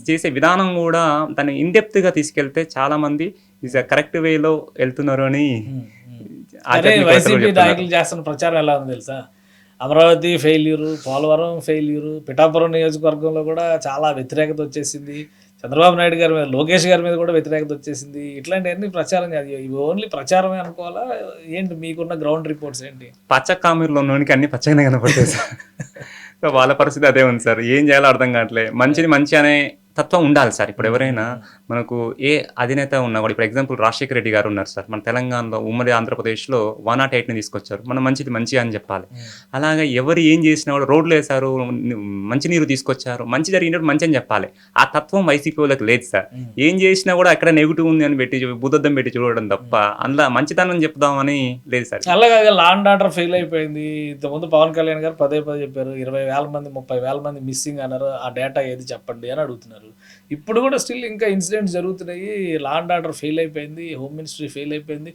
చేసే విధానం కూడా దాన్ని ఇన్డెప్త్గా తీసుకెళ్తే చాలా మంది కరెక్ట్ వేలో వెళ్తున్నారు అని వైసీపీ నాయకులు చేస్తున్న ప్రచారం ఎలా ఉంది తెలుసా? అమరావతి ఫెయిల్యూరు, పోలవరం ఫెయిల్యూరు, పిఠాపురం నియోజకవర్గంలో కూడా చాలా వ్యతిరేకత వచ్చేసింది. చంద్రబాబు నాయుడు గారి మీద, లోకేష్ గారి మీద కూడా వ్యతిరేకత వచ్చేసింది. ఇట్లాంటివన్నీ ప్రచారం కాదు, ఇవి ఓన్లీ ప్రచారమే అనుకోవాలా ఏంటి? మీకున్న గ్రౌండ్ రిపోర్ట్స్ ఏంటి? పచ్చ కామెరీలో ఉన్నోనికి అన్ని పచ్చగానే కనపడతాయి సార్. సో వాళ్ళ పరిస్థితి అదే ఉంది సార్, ఏం చేయాలో అర్థం కావట్లేదు. మంచిని మంచి అనే తత్వం ఉండాలి సార్. ఇప్పుడు ఎవరైనా మనకు ఏ అధినేత ఉన్నా కూడా, ఇప్పుడు ఎగ్జాంపుల్ రాజశేఖర రెడ్డి గారు ఉన్నారు సార్, మన తెలంగాణలో ఉమ్మడి ఆంధ్రప్రదేశ్లో 108ని తీసుకొచ్చారు. మనం మంచిది మంచి అని చెప్పాలి. అలాగే ఎవరు ఏం చేసినా కూడా రోడ్లు వేశారు, మంచినీరు తీసుకొచ్చారు, మంచి జరిగినప్పుడు మంచి అని చెప్పాలి. ఆ తత్వం వైసీపీ వాళ్ళకి లేదు సార్. ఏం చేసినా కూడా అక్కడ నెగిటివ్ ఉంది అని పెట్టి బుద్ధద్దం పెట్టి చూడడం తప్ప అందులో మంచితనం చెప్దామని లేదు సార్. అలాగే లా అండ్ ఆర్డర్ ఫెయిల్ అయిపోయింది. ఇంతకుముందు పవన్ కళ్యాణ్ గారు పదే చెప్పారు, 20,000 మంది 30,000 మంది మిస్సింగ్ అన్నారు, ఆ డేటా ఏది చెప్పండి అని అడుగుతున్నారు. ఇప్పుడు కూడా స్టిల్ ఇంకా ఇన్సిడెంట్స్ జరుగుతున్నాయి. లా అండ్ ఆర్డర్ ఫెయిల్ అయిపోయింది, హోమ్ మినిస్ట్రీ ఫెయిల్ అయిపోయింది,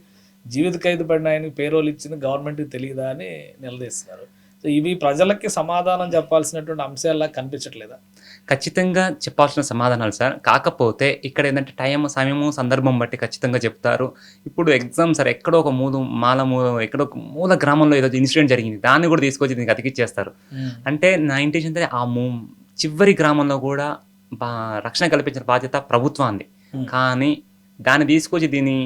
జీవిత ఖైదు పడిన ఆయనకి పేరోల్ ఇచ్చింది గవర్నమెంట్కి తెలియదా అని నిలదీస్తున్నారు. సో ఇవి ప్రజలకి సమాధానం చెప్పాల్సినటువంటి అంశాలా కనిపించట్లేదా? ఖచ్చితంగా చెప్పాల్సిన సమాధానాలు సార్. కాకపోతే ఇక్కడ ఏంటంటే టైం, సమయము, సందర్భం బట్టి ఖచ్చితంగా చెప్తారు. ఇప్పుడు ఎగ్జామ్ సార్, ఎక్కడో ఒక ఎక్కడో ఒక మూల గ్రామంలో ఏదో ఇన్సిడెంట్ జరిగింది, దాన్ని కూడా తీసుకొచ్చి దీనికి అతికిచ్చేస్తారు. అంటే నా ఇంటెన్షన్ ఆ చివరి గ్రామంలో కూడా రక్షణ కల్పించిన బాధ్యత ప్రభుత్వాన్ని, కానీ దాన్ని తీసుకొచ్చి దీన్ని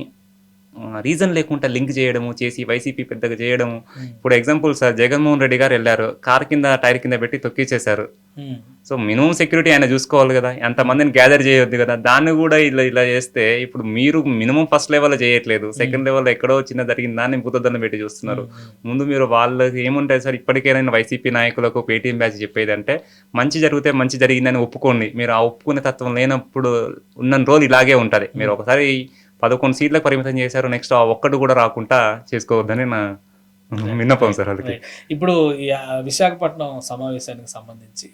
రీజన్ లేకుండా లింక్ చేయడము చేసి వైసీపీ పెద్దగా చేయడము. ఇప్పుడు ఎగ్జాంపుల్ సార్, జగన్మోహన్ రెడ్డి గారు వెళ్ళారు, కార్ కింద టైర్ కింద పెట్టి తొక్కిచ్చేశారు. సో మినిమం సెక్యూరిటీ ఆయన చూసుకోవాలి కదా, ఎంతమందిని గ్యాదర్ చేయొద్దు కదా, దాన్ని కూడా ఇలా చేస్తే ఇప్పుడు మీరు మినిమం ఫస్ట్ లెవెల్లో చేయట్లేదు, సెకండ్ లెవెల్లో ఎక్కడో చిన్న జరిగిన దాన్ని బుద్ధదన్న పెట్టి చూస్తున్నారు. ముందు మీరు వాళ్ళకి ఏముంటాయి సార్, ఇప్పటికైనా వైసీపీ నాయకులకు పేటీఎం బ్యాచ్ చెప్పేది అంటే మంచి జరిగితే మంచి జరిగిందని ఒప్పుకోండి. మీరు ఆ ఒప్పుకునే తత్వం లేనప్పుడు ఉన్న రోజు ఇలాగే ఉంటుంది. మీరు ఒకసారి 11 సీట్లకు పరిమితం చేశారు. నెక్స్ట్ ఆ ఒక్కటి కూడా రాకుండా చేసుకోవద్దని నా విన్నపం సార్ వాళ్ళకి. రైట్. ఇప్పుడు ఈ విశాఖపట్నం సమావేశానికి సంబంధించి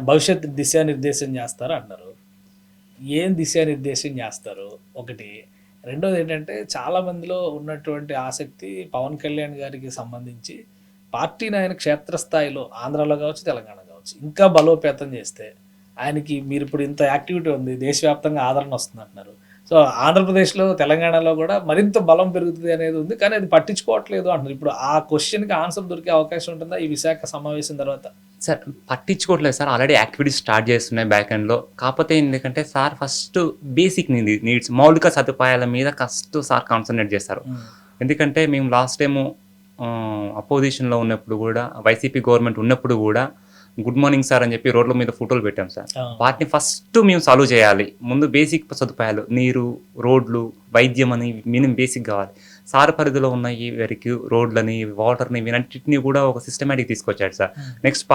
భవిష్యత్ దిశానిర్దేశం చేస్తారు అన్నారు. ఏం దిశానిర్దేశం చేస్తారు ఒకటి. రెండోది ఏంటంటే చాలా మందిలో ఉన్నటువంటి ఆసక్తి పవన్ కళ్యాణ్ గారికి సంబంధించి పార్టీని ఆయన క్షేత్రస్థాయిలో ఆంధ్రాలో కావచ్చు, తెలంగాణ కావచ్చు ఇంకా బలోపేతం చేస్తే ఆయనకి మీరు ఇప్పుడు ఇంత యాక్టివిటీ ఉంది, దేశవ్యాప్తంగా ఆదరణ వస్తుంది అంటున్నారు. సో ఆంధ్రప్రదేశ్లో, తెలంగాణలో కూడా మరింత బలం పెరుగుతుంది అనేది ఉంది, కానీ అది పట్టించుకోవట్లేదు అంటున్నారు. ఇప్పుడు ఆ క్వశ్చన్కి ఆన్సర్ దొరికే అవకాశం ఉంటుందా ఈ విశాఖ సమావేశం తర్వాత? సార్ పట్టించుకోవట్లేదు సార్, ఆల్రెడీ యాక్టివిటీస్ స్టార్ట్ చేస్తున్నాయి బ్యాక్ ఎండ్లో. కాకపోతే ఎందుకంటే సార్ ఫస్ట్ బేసిక్ నీడ్స్, మౌలిక సదుపాయాల మీద ఫస్ట్ సార్ కాన్సన్ట్రేట్ చేస్తారు. ఎందుకంటే మేము లాస్ట్ టైము అపోజిషన్లో ఉన్నప్పుడు కూడా, వైసీపీ గవర్నమెంట్ ఉన్నప్పుడు కూడా గుడ్ మార్నింగ్ సార్ అని చెప్పి రోడ్ల మీద ఫోటోలు పెట్టాం సార్. వాటిని ఫస్ట్ మేము సాల్వ్ చేయాలి. ముందు బేసిక్ సదుపాయాలు, నీరు, రోడ్లు, వైద్యం అని మినిమం బేసిక్ కావాలి. సార్ పరిధిలో ఉన్న ఈ వరకు రోడ్లని, వాటర్ని, వీటన్నిటిని కూడా ఒక సిస్టమేటిక్ తీసుకొచ్చాడు సార్. నెక్స్ట్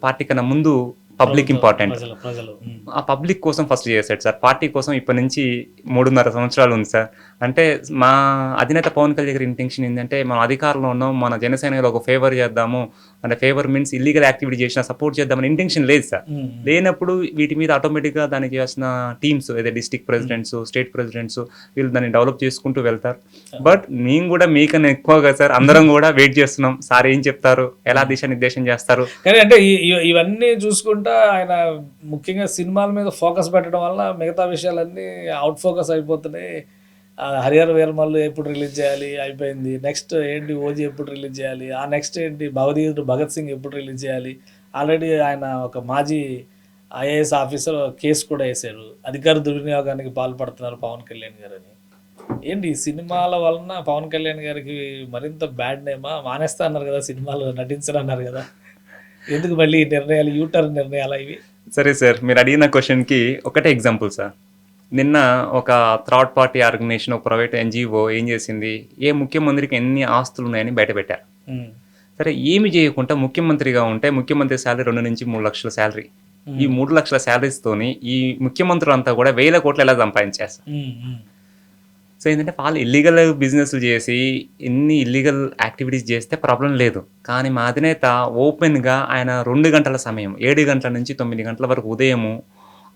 పార్టీ కన్నా ముందు పబ్లిక్ ఇంపార్టెంట్. ఆ పబ్లిక్ కోసం ఫస్ట్ చేశాడు సార్. పార్టీ కోసం ఇప్పటి నుంచి 3.5 సంవత్సరాలు ఉంది సార్. అంటే మా అధినేత పవన్ కళ్యాణ్ గారి ఇంటెన్షన్ ఏంటంటే, మనం అధికారంలో ఉన్నాం, మన జనసేనలో ఒక ఫేవర్ చేద్దాము, అంటే ఫేవర్ మీన్స్ ఇల్లీగల్ యాక్టివిటీ చేసినా సపోర్ట్ చేద్దామని ఇంటెన్షన్ లేదు సార్. లేనప్పుడు వీటి మీద ఆటోమేటిక్గా దానికి చేసిన టీమ్స్, ఏదైతే డిస్ట్రిక్ట్ ప్రెసిడెంట్స్, స్టేట్ ప్రెసిడెంట్స్, వీళ్ళు దాన్ని డెవలప్ చేసుకుంటూ వెళ్తారు. బట్ మేము కూడా మీకన్నా ఎక్కువగా సార్ అందరం కూడా వెయిట్ చేస్తున్నాం, సార్ ఏం చెప్తారు, ఎలా దిశానిర్దేశం చేస్తారు. కానీ అంటే ఇవన్నీ చూసుకుంటా ఆయన ముఖ్యంగా సినిమాల మీద ఫోకస్ పెట్టడం వల్ల మిగతా విషయాలన్నీ అవుట్ ఫోకస్ అయిపోతున్నాయి. హరిహర వీరమల్లు ఎప్పుడు రిలీజ్ చేయాలి అయిపోయింది, నెక్స్ట్ ఏంటి ఓజీ ఎప్పుడు రిలీజ్ చేయాలి, ఆ నెక్స్ట్ ఏంటి భగవద్గీత భగత్ సింగ్ ఎప్పుడు రిలీజ్ చేయాలి. ఆల్రెడీ ఆయన ఒక మాజీ ఐఏఎస్ ఆఫీసర్ కేసు కూడా వేశారు, అధికార దుర్వినియోగానికి పాల్పడుతున్నారు పవన్ కళ్యాణ్ గారు అని. ఏంటి ఈ సినిమాల వలన పవన్ కళ్యాణ్ గారికి మరింత బ్యాడ్ నేమా? మానేస్తా అన్నారు కదా, సినిమాలు నటించరు అన్నారు కదా, ఎందుకు మళ్ళీ నిర్ణయాలు, యూటర్న్ నిర్ణయాలు ఇవి? సరే సార్, మీరు అడిగిన క్వశ్చన్కి ఒకటే ఎగ్జాంపుల్ సార్. నిన్న ఒక థర్డ్ పార్టీ ఆర్గనైజేషన్, ఒక ప్రైవేట్ ఎన్జిఓ ఏం చేసింది, ఏ ముఖ్యమంత్రికి ఎన్ని ఆస్తులు ఉన్నాయని బయట పెట్టారు. సరే, ఏమి చేయకుండా ముఖ్యమంత్రిగా ఉంటే ముఖ్యమంత్రి శాలరీ 2 నుంచి 3 లక్షల శాలరీ. ఈ 3 లక్షల శాలరీస్తోని ఈ ముఖ్యమంత్రులు అంతా కూడా 1000 కోట్లు ఎలా సంపాదించేస్తారు. సో ఏంటంటే వాళ్ళు ఇల్లీగల్ బిజినెస్లు చేసి ఇన్ని ఇల్లీగల్ యాక్టివిటీస్ చేస్తే ప్రాబ్లం లేదు. కానీ మా అధినేత ఓపెన్గా ఆయన 2 గంటల సమయం, 7 గంటల నుంచి 9 గంటల వరకు ఉదయము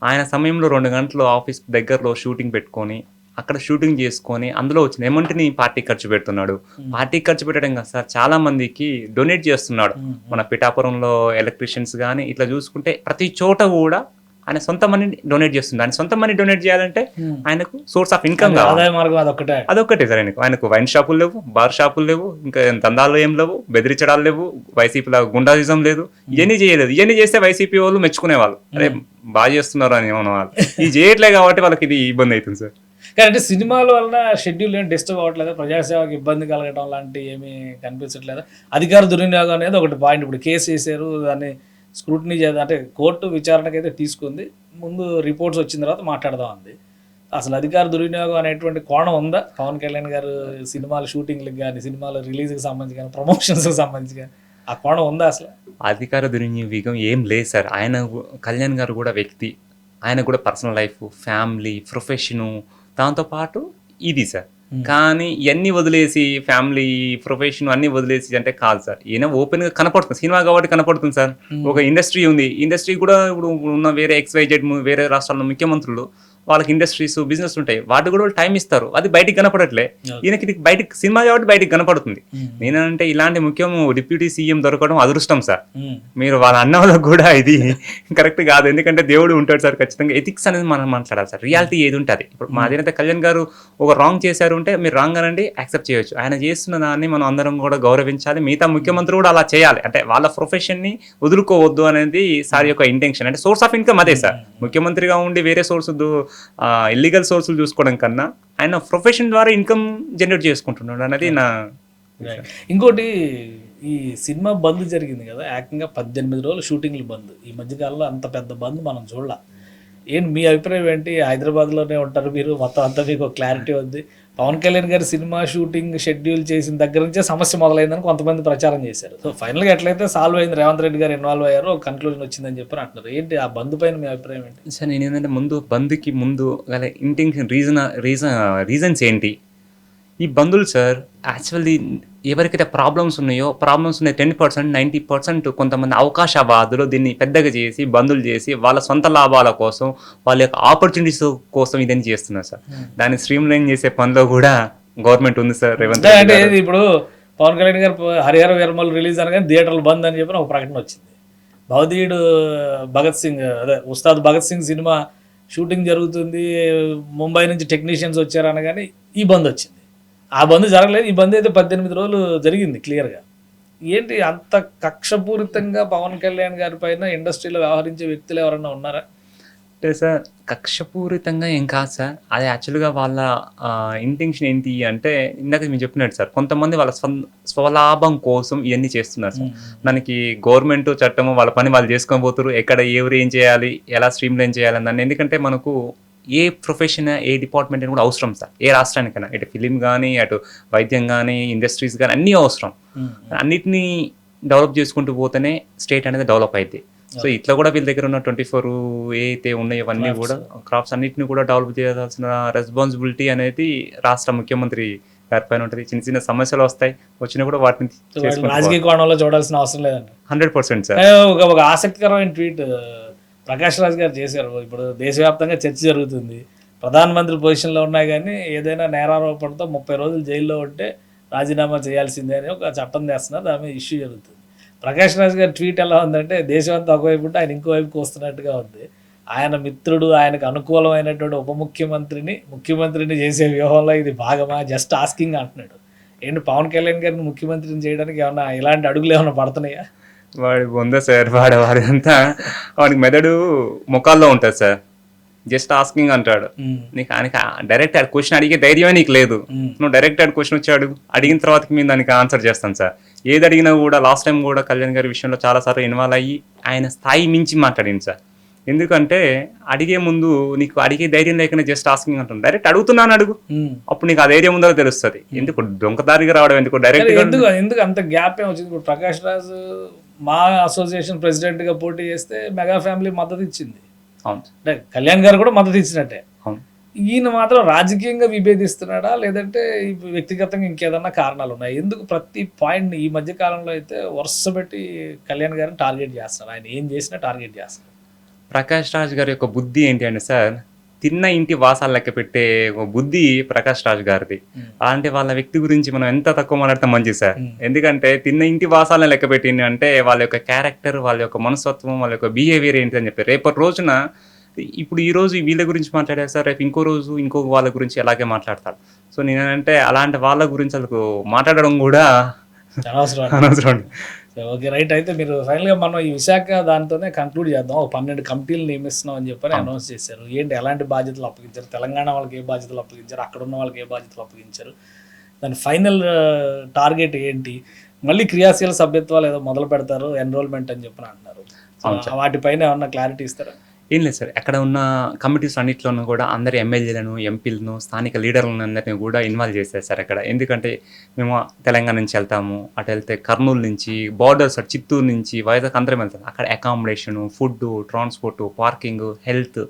ఆయన సమయంలో 2 గంటలు ఆఫీస్ దగ్గరలో షూటింగ్ పెట్టుకొని అక్కడ షూటింగ్ చేసుకొని అందులో వచ్చిన అమౌంట్ని పార్టీ ఖర్చు పెడుతున్నాడు. పార్టీ ఖర్చు పెట్టడం కాదు సార్, చాలా మందికి డొనేట్ చేస్తున్నాడు. మన పిఠాపురంలో ఎలక్ట్రీషియన్స్ కానీ ఇట్లా చూసుకుంటే ప్రతి చోట కూడా ఆయన సొంత మనీ డొనేట్ చేస్తుంది. ఆయన సొంత మనీ డొనేట్ చేయాలంటే ఆయనకు సోర్స్ ఆఫ్ ఇన్కమ్ కావాలి, అదొక్కటే సార్. ఆయనకు వైన్ షాపులు లేవు, బార్ షాపులు లేవు, ఇంకా దందాలు ఏం లేవు, బెదిరించడాలు లేవు, వైసీపీలో గుండాయిజం లేదు, ఇవన్నీ చేయలేదు. ఇవన్నీ చేస్తే వైసీపీ వాళ్ళు మెచ్చుకునేవాళ్ళు, అరే బాగా చేస్తున్నారు అని ఏమన్నా వాళ్ళు. ఇది చేయట్లే కాబట్టి వాళ్ళకి ఇది ఇబ్బంది అవుతుంది సార్. కానీ అంటే సినిమాల వలన షెడ్యూల్ ఏం డిస్టర్బ్ అవ్వట్లేదు, ప్రజాసేవకు ఇబ్బంది కలగడం లాంటివి ఏమీ కనిపించట్లేదు. అధికార దుర్వినియోగం అనేది ఒకటి పాయింట్. ఇప్పుడు కేసు వేసారు, దాన్ని స్క్రూటినీ చేద్దాం అంటే కోర్టు విచారణకు అయితే తీసుకుంది, ముందు రిపోర్ట్స్ వచ్చిన తర్వాత మాట్లాడదాం అంది. అసలు అధికార దుర్వినియోగం అనేటువంటి కోణం ఉందా పవన్ కళ్యాణ్ గారు సినిమాల షూటింగ్లకు కానీ, సినిమాల రిలీజ్కి సంబంధించి కానీ, ప్రమోషన్స్కి సంబంధించి కానీ ఆ కోణం ఉందా? అసలు అధికార దుర్వినియోగం ఏం లేదు సార్. ఆయన కళ్యాణ్ గారు కూడా వ్యక్తి, ఆయన కూడా పర్సనల్ లైఫ్, ఫ్యామిలీ, ప్రొఫెషను, దాంతోపాటు ఇది సార్. కానీ ఇవన్నీ వదిలేసి ఫ్యామిలీ, ప్రొఫెషన్ అన్ని వదిలేసి అంటే కాదు సార్. ఈయన ఓపెన్గా కనపడుతుంది, సినిమా కాబట్టి కనపడుతుంది సార్. ఒక ఇండస్ట్రీ ఉంది, ఇండస్ట్రీ కూడా ఇప్పుడు ఉన్న వేరే XYZ వేరే రాష్ట్రాల్లో ముఖ్యమంత్రులు వాళ్ళకి ఇండస్ట్రీస్, బిజినెస్ ఉంటాయి, వాటి కూడా వాళ్ళు టైం ఇస్తారు, అది బయటికి కనపడట్లే. ఈయనకి బయటికి సినిమా కాబట్టి బయటికి కనపడుతుంది. నేనంటే ఇలాంటి ముఖ్యం డిప్యూటీ సీఎం దొరకడం అదృష్టం సార్. మీరు వాళ్ళ అన్న వాళ్ళకు కూడా ఇది కరెక్ట్ కాదు, ఎందుకంటే దేవుడు ఉంటాడు సార్. ఖచ్చితంగా ఎథిక్స్ అనేది మనం మాట్లాడాలి సార్. రియాలిటీ ఏది ఉంటుంది. ఇప్పుడు మా అధినేత కళ్యాణ్ గారు ఒక రాంగ్ చేశారు అంటే మీరు రాంగ్ అనండి, యాక్సెప్ట్ చేయొచ్చు. ఆయన చేస్తున్న దాన్ని మనం అందరం కూడా గౌరవించాలి. మిగతా ముఖ్యమంత్రి కూడా అలా చేయాలి. అంటే వాళ్ళ ప్రొఫెషన్ని వదులుకోవద్దు అనేది సార్ యొక్క ఇంటెన్షన్. అంటే సోర్స్ ఆఫ్ ఇన్కమ్ అదే సార్. ముఖ్యమంత్రిగా ఉండి వేరే సోర్స్ ఇల్లీగల్ సోర్సులు చూసుకోవడం కన్నా ఆయన ప్రొఫెషన్ ద్వారా ఇన్కమ్ జనరేట్ చేసుకుంటున్నాడు అనేది నా. ఇంకోటి, ఈ సినిమా బంద్ జరిగింది కదా, ఏకంగా 18 రోజులు షూటింగ్లు బంద్. ఈ మధ్యకాలంలో అంత పెద్ద బంద్ మనం చూడాల. ఏంటి మీ అభిప్రాయం ఏంటి? హైదరాబాద్లోనే ఉంటారు మీరు, మొత్తం అంతా మీకు క్లారిటీ ఉంది. పవన్ కళ్యాణ్ గారి సినిమా షూటింగ్ షెడ్యూల్ చేసిన దగ్గర నుంచే సమస్య మొదలైందని కొంతమంది ప్రచారం చేశారు. సో ఫైనల్గా ఎట్లయితే సాల్వ్ అయింది, రేవంత్ రెడ్డి గారు ఇన్వాల్వ్ అయ్యారు, ఒక కన్క్లూజన్ వచ్చిందని చెప్పి అంటున్నారు. ఏంటి ఆ బంద్ పైన మీ అభిప్రాయం ఏంటి? సార్ నేను ఏంటంటే బంద్కి ముందు గల ఇంటెన్షన్ రీజన్స్ ఏంటి ఈ బంధువులు సార్? యాక్చువల్లీ ఎవరికైతే ప్రాబ్లమ్స్ ఉన్నాయి 10%, 90% కొంతమంది అవకాశవాదులు దీన్ని పెద్దగా చేసి బంధువులు చేసి వాళ్ళ సొంత లాభాల కోసం, వాళ్ళ యొక్క ఆపర్చునిటీస్ కోసం ఇదని చేస్తున్నారు సార్. దాన్ని స్ట్రీమ్ లైన్ చేసే పనిలో కూడా గవర్నమెంట్ ఉంది సార్. రేవంత్ అంటే ఇప్పుడు పవన్ కళ్యాణ్ గారు హరిహర వీరమల్లు రిలీజ్ అనగానే థియేటర్లు బంద్ అని చెప్పి ఒక ప్రకటన వచ్చింది. భవదీయుడు భగత్ సింగ్, అదే ఉస్తాద్ భగత్ సింగ్ సినిమా షూటింగ్ జరుగుతుంది, ముంబై నుంచి టెక్నీషియన్స్ వచ్చారు అనగానే ఈ బంద్ వచ్చింది. ఆ బంద్ జరగలేదు, ఈ బంద్ అయితే 18 రోజులు జరిగింది క్లియర్గా. ఏంటి అంత కక్షపూరితంగా పవన్ కళ్యాణ్ గారి పైన ఇండస్ట్రీలో వ్యవహరించే వ్యక్తులు ఎవరన్నా ఉన్నారా? అంటే సార్ కక్షపూరితంగా ఏం కాదు సార్. అది యాక్చువల్గా వాళ్ళ ఇంటెన్షన్ ఏంటి అంటే ఇందాక మీరు చెప్పినట్టు సార్, కొంతమంది వాళ్ళ స్వలాభం కోసం ఇవన్నీ చేస్తున్నారు సార్. దానికి గవర్నమెంట్ చట్టము వాళ్ళ పని వాళ్ళు చేసుకొని పోతారు, ఎక్కడ ఎవరు ఏం చేయాలి, ఎలా స్ట్రీమ్ లైన్ చేయాలని దాన్ని. ఎందుకంటే మనకు ఏ ప్రొఫెషన్ ఏ డిపార్ట్మెంట్ అని కూడా అవసరం సార్, ఏ రాష్ట్రానికైనా. ఇటు ఫిలిం కానీ, అటు వైద్యం కానీ, ఇండస్ట్రీస్ కానీ అన్నీ అవసరం. అన్నిటినీ డెవలప్ చేసుకుంటూ పోతేనే స్టేట్ అనేది డెవలప్ అయింది. సో ఇట్లా కూడా వీళ్ళ దగ్గర ఉన్న 24 అయితే ఉన్నాయో అవన్నీ కూడా క్రాప్స్ అన్నిటిని కూడా డెవలప్ చేయాల్సిన రెస్పాన్సిబిలిటీ అనేది రాష్ట్ర ముఖ్యమంత్రి గారి పైన ఉంటుంది. చిన్న చిన్న సమస్యలు వస్తాయి, వచ్చినా కూడా వాటిని రాజకీయ కోణంలో చూడాల్సిన అవసరం లేదండి. 100% సార్. ఒక ఆసక్తికరమైన ట్వీట్ ప్రకాష్ రాజ్ గారు చేశారు. ఇప్పుడు దేశవ్యాప్తంగా చర్చ జరుగుతుంది, ప్రధానమంత్రి పొజిషన్లో ఉన్నాయి కానీ ఏదైనా నేరారోపణతో 30 రోజులు జైల్లో ఉంటే రాజీనామా చేయాల్సిందే అని ఒక చట్టం చేస్తున్నారు, దాని మీద ఇష్యూ జరుగుతుంది. ప్రకాష్ రాజ్ గారి ట్వీట్ ఎలా ఉందంటే దేశం అంతా ఒకవైపు ఉంటే ఆయన ఇంకోవైపుకి వస్తున్నట్టుగా ఉంది. ఆయన మిత్రుడు, ఆయనకు అనుకూలమైనటువంటి ముఖ్యమంత్రిని చేసే వ్యూహంలో ఇది భాగమా, జస్ట్ ఆస్కింగ్ అంటున్నాడు. ఏంటి పవన్ కళ్యాణ్ గారిని ముఖ్యమంత్రిని చేయడానికి ఏమన్నా ఇలాంటి అడుగులు ఏమైనా పడుతున్నాయా? వాడి ఉందా సార్, వాడంతా వాడికి మెదడు ముఖాల్లో ఉంటుంది సార్. జస్ట్ ఆస్కింగ్ అంటాడు. నీకు ఆయనకి డైరెక్ట్ క్వశ్చన్ అడిగే ధైర్యమే నీకు లేదు. నువ్వు డైరెక్ట్ క్వశ్చన్ వచ్చాడు అడిగిన తర్వాత మేము దానికి ఆన్సర్ చేస్తాను సార్. ఏది అడిగినా కూడా లాస్ట్ టైం కూడా కళ్యాణ్ గారి విషయంలో చాలాసార్లు ఇన్వాల్వ్ అయ్యి ఆయన స్థాయి మించి మాట్లాడింది సార్. ఎందుకంటే అడిగే ముందు నీకు అడిగే ధైర్యం లేకనే జస్ట్ ఆస్కింగ్ అంటుంది. డైరెక్ట్ అడుగుతున్నాను అడుగు, అప్పుడు నీకు ఆ ధైర్యం ఉందో తెలుస్తుంది. ఎందుకు దొంగదారిగా రావడం, ఎందుకు డైరెక్ట్ ఎందుకు అంత గ్యాప్ ఏం వచ్చింది? ఇప్పుడు ప్రకాష్ రాజ్ మా అసోసియేషన్ ప్రెసిడెంట్ గా పోటీ చేస్తే మెగా ఫ్యామిలీ మద్దతు ఇచ్చింది. అవును, అంటే కళ్యాణ్ గారు కూడా మద్దతు ఇచ్చినట్టే. అవును. ఈయన మాత్రం రాజకీయంగా విభేదిస్తున్నాడా, లేదంటే వ్యక్తిగతంగా ఇంకేదన్నా కారణాలు ఉన్నాయి? ఎందుకు ప్రతి పాయింట్ ఈ మధ్య కాలంలో అయితే వరుస పెట్టి కళ్యాణ్ గారిని టార్గెట్ చేస్తున్నారు, ఆయన ఏం చేసినా టార్గెట్ చేస్తారు? ప్రకాష్ రాజ్ గారి యొక్క బుద్ధి ఏంటి అంటే సార్, తిన్న ఇంటి వాసాలు లెక్క పెట్టే ఒక బుద్ధి ప్రకాష్ రాజ్ గారిది. అలాంటి వాళ్ళ వ్యక్తి గురించి మనం ఎంత తక్కువ మాట్లాడితే మంచిది సార్. ఎందుకంటే తిన్న ఇంటి వాసాలను లెక్క పెట్టింది అంటే వాళ్ళ యొక్క క్యారెక్టర్, వాళ్ళ యొక్క మనస్తత్వం, వాళ్ళ యొక్క బిహేవియర్ ఏంటి అని చెప్పి రేపటి రోజున ఇప్పుడు ఈ రోజు వీళ్ళ గురించి మాట్లాడారు సార్, రేపు ఇంకో రోజు ఇంకో వాళ్ళ గురించి అలాగే మాట్లాడతారు. సో నేనంటే అలాంటి వాళ్ళ గురించి అసలు మాట్లాడడం కూడా అనవసరం. Okay, right. అయితే మీరు ఫైనల్గా మనం ఈ విశాఖ దాంతోనే కంక్లూడ్ చేద్దాం. 12 కమిటీలు నియమిస్తున్నాం అని చెప్పని అనౌన్స్ చేశారు. ఏంటి ఎలాంటి బాధ్యతలు అప్పగించారు? తెలంగాణ వాళ్ళకి ఏ బాధ్యతలు అప్పగించారు? అక్కడ ఉన్న వాళ్ళకి ఏ బాధ్యతలు అప్పగించారు? దాని ఫైనల్ టార్గెట్ ఏంటి? మళ్ళీ క్రియాశీల సభ్యత్వాలు ఏదో మొదలు పెడతారు, ఎన్రోల్మెంట్ అని చెప్పని అంటున్నారు. వాటిపైన ఏమన్నా క్లారిటీ ఇస్తారా? ఏం లేదు సార్, అక్కడ ఉన్న కమిటీస్ అన్నింటిలోనూ కూడా అందరి ఎమ్మెల్యేలను, ఎంపీలను, స్థానిక లీడర్లను అందరినీ కూడా ఇన్వాల్వ్ చేశారు సార్ అక్కడ. ఎందుకంటే మేము తెలంగాణ నుంచి వెళ్తాము, అటు వెళ్తే కర్నూలు నుంచి, బార్డర్స్ చిత్తూరు నుంచి, వైజాగ్ అందరం వెళ్తాం. అక్కడ accommodation, food, transport, parking, health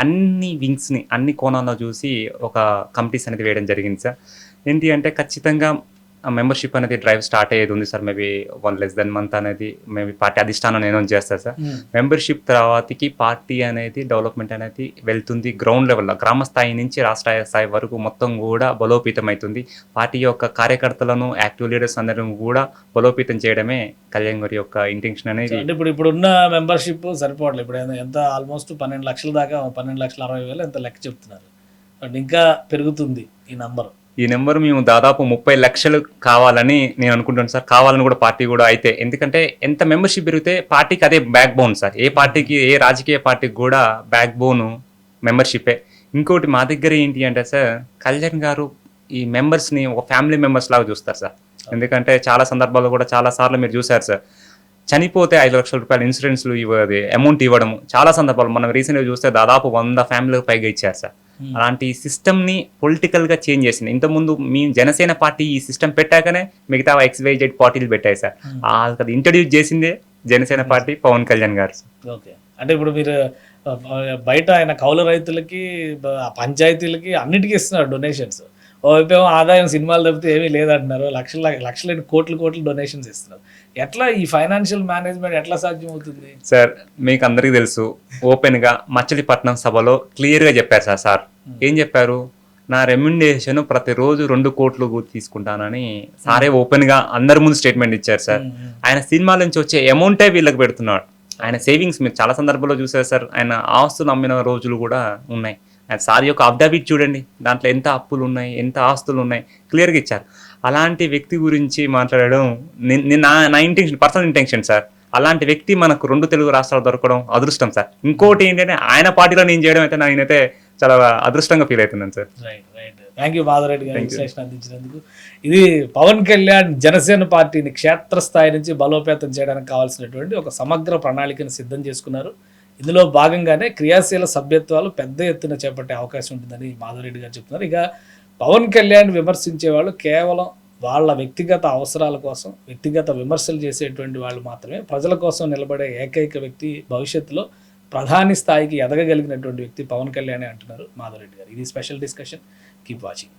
అన్ని వింగ్స్ని అన్ని కోణాల్లో చూసి ఒక కమిటీస్ అనేది వేయడం జరిగింది సార్. ఏంటి అంటే ఖచ్చితంగా మెంబర్షిప్ అనేది డ్రైవ్ స్టార్ట్ అయ్యేది ఉంది సార్. మేబీ 1 month అనేది మేబీ పార్టీ అధిష్టానాన్ని అనౌన్స్ చేస్తారు సార్. మెంబర్షిప్ తర్వాతకి పార్టీ అనేది డెవలప్మెంట్ అనేది వెళ్తుంది. గ్రౌండ్ లెవెల్లో గ్రామ స్థాయి నుంచి రాష్ట్ర స్థాయి వరకు మొత్తం కూడా బలోపేతం అవుతుంది. పార్టీ యొక్క కార్యకర్తలను, యాక్టివ్ లీడర్స్ అందరం కూడా బలోపేతం చేయడమే కళ్యాణ్ గారి యొక్క ఇంటెన్షన్ అనేది. అంటే ఇప్పుడున్న మెంబర్షిప్ సరిపోవట్లేదు. ఇప్పుడు ఎంత ఆల్మోస్ట్ 12 లక్షల దాకా, 12,60,000 ఎంత లెక్క చెప్తున్నారు. ఇంకా పెరుగుతుంది ఈ నంబర్. ఈ నెంబర్ మేము దాదాపు 30 లక్షలు కావాలని నేను అనుకుంటున్నాను సార్. కావాలని కూడా పార్టీ కూడా అయితే, ఎందుకంటే ఎంత మెంబర్షిప్ పెరిగితే పార్టీకి అదే బ్యాక్ బోన్ సార్. ఏ పార్టీకి, ఏ రాజకీయ పార్టీకి కూడా బ్యాక్ బోను మెంబర్షిప్పే. ఇంకోటి మా దగ్గర ఏంటి అంటే సార్, కళ్యాణ్ గారు ఈ మెంబర్స్ని ఒక ఫ్యామిలీ మెంబర్స్ లాగా చూస్తారు సార్. ఎందుకంటే చాలా సందర్భాల్లో కూడా చాలా సార్లు మీరు చూసారు సార్, చనిపోతే 5 లక్షల రూపాయలు ఇన్సూరెన్స్లు అమౌంట్ ఇవ్వడము చాలా సందర్భాలు మనం రీసెంట్గా చూస్తే దాదాపు 100 ఫ్యామిలీలకు పైగా ఇచ్చారు సార్. అలాంటి సిస్టమ్ని పొలిటికల్గా చేంజ్ చేసింది. ఇంతకుముందు మీ జనసేన పార్టీ ఈ సిస్టమ్ పెట్టాకనే మిగతా XYZ పార్టీలు పెట్టాయి సార్. అది ఇంట్రడ్యూస్ చేసిందే జనసేన పార్టీ, పవన్ కళ్యాణ్ గారు. ఓకే, అంటే ఇప్పుడు మీరు బయట ఆయన కౌలు రైతులకి పంచాయతీలకి అన్నిటికీ ఇస్తున్నారు డొనేషన్స్. ఓవైపు ఆదాయం సినిమాలు తప్పితే ఏమీ లేదంటున్నారు, లక్షల కోట్లు డొనేషన్స్ ఇస్తున్నారు. ఎట్లా ఈ ఫైనాన్షియల్ మేనేజ్మెంట్ ఎట్లా సాధ్యం అవుతుంది సార్? మీకు అందరికీ తెలుసు, ఓపెన్గా మచిలీపట్నం సభలో క్లియర్గా చెప్పారు సార్. ఏం చెప్పారు? నా రెమ్యునరేషన్ ప్రతిరోజు 2 కోట్లు తీసుకుంటానని సారే ఓపెన్గా అందరి ముందు స్టేట్మెంట్ ఇచ్చారు సార్. ఆయన సినిమాల నుంచి వచ్చే అమౌంటే వీళ్ళకి పెడుతున్నాడు. ఆయన సేవింగ్స్ మీరు చాలా సందర్భాల్లో చూసారు సార్. ఆయన ఆస్తులు అమ్మిన రోజులు కూడా ఉన్నాయి. ఆయన సార్ యొక్క అఫిడవిట్ చూడండి, దాంట్లో ఎంత అప్పులు ఉన్నాయి, ఎంత ఆస్తులు ఉన్నాయి, క్లియర్గా ఇచ్చారు. అలాంటి వ్యక్తి గురించి మాట్లాడడం నా ఇంటెన్షన్, పర్సనల్ ఇంటెన్షన్ సార్. అలాంటి వ్యక్తి మనకు 2 తెలుగు రాష్ట్రాలు దొరకడం అదృష్టం సార్. ఇంకోటి ఏంటంటే ఆయన పార్టీలో నేను చేయడం అయితే నేనైతే చాలా అదృష్టంగా ఫీల్ అవుతున్నాను sir. Right. Thank you Madhava Reddy గారు విశ్లేషణ అందించినందుకు. ఇది పవన్ కళ్యాణ్ జనసేన పార్టీని క్షేత్రస్థాయి నుంచి బలోపేతం చేయడానికి కావాల్సినటువంటి ఒక సమగ్ర ప్రణాళికను సిద్ధం చేసుకున్నారు. ఇందులో భాగంగానే క్రియాశీల సభ్యత్వాలు పెద్ద ఎత్తున చేపట్టే అవకాశం ఉంటుందని మాధవరెడ్డి గారు చెప్తున్నారు. ఇక పవన్ కళ్యాణ్ విమర్శించే వాళ్ళు కేవలం వాళ్ళ వ్యక్తిగత అవసరాల కోసం వ్యక్తిగత విమర్శలు చేసేటువంటి వాళ్ళు మాత్రమే. ప్రజల కోసం నిలబడే ఏకైక వ్యక్తి, భవిష్యత్తులో ప్రధాని స్థాయికి ఎదగగలిగినటువంటి వ్యక్తి పవన్ కళ్యాణ్ అంటున్నారు మాధవరెడ్డి గారు. ఇది స్పెషల్ డిస్కషన్. Keep watching.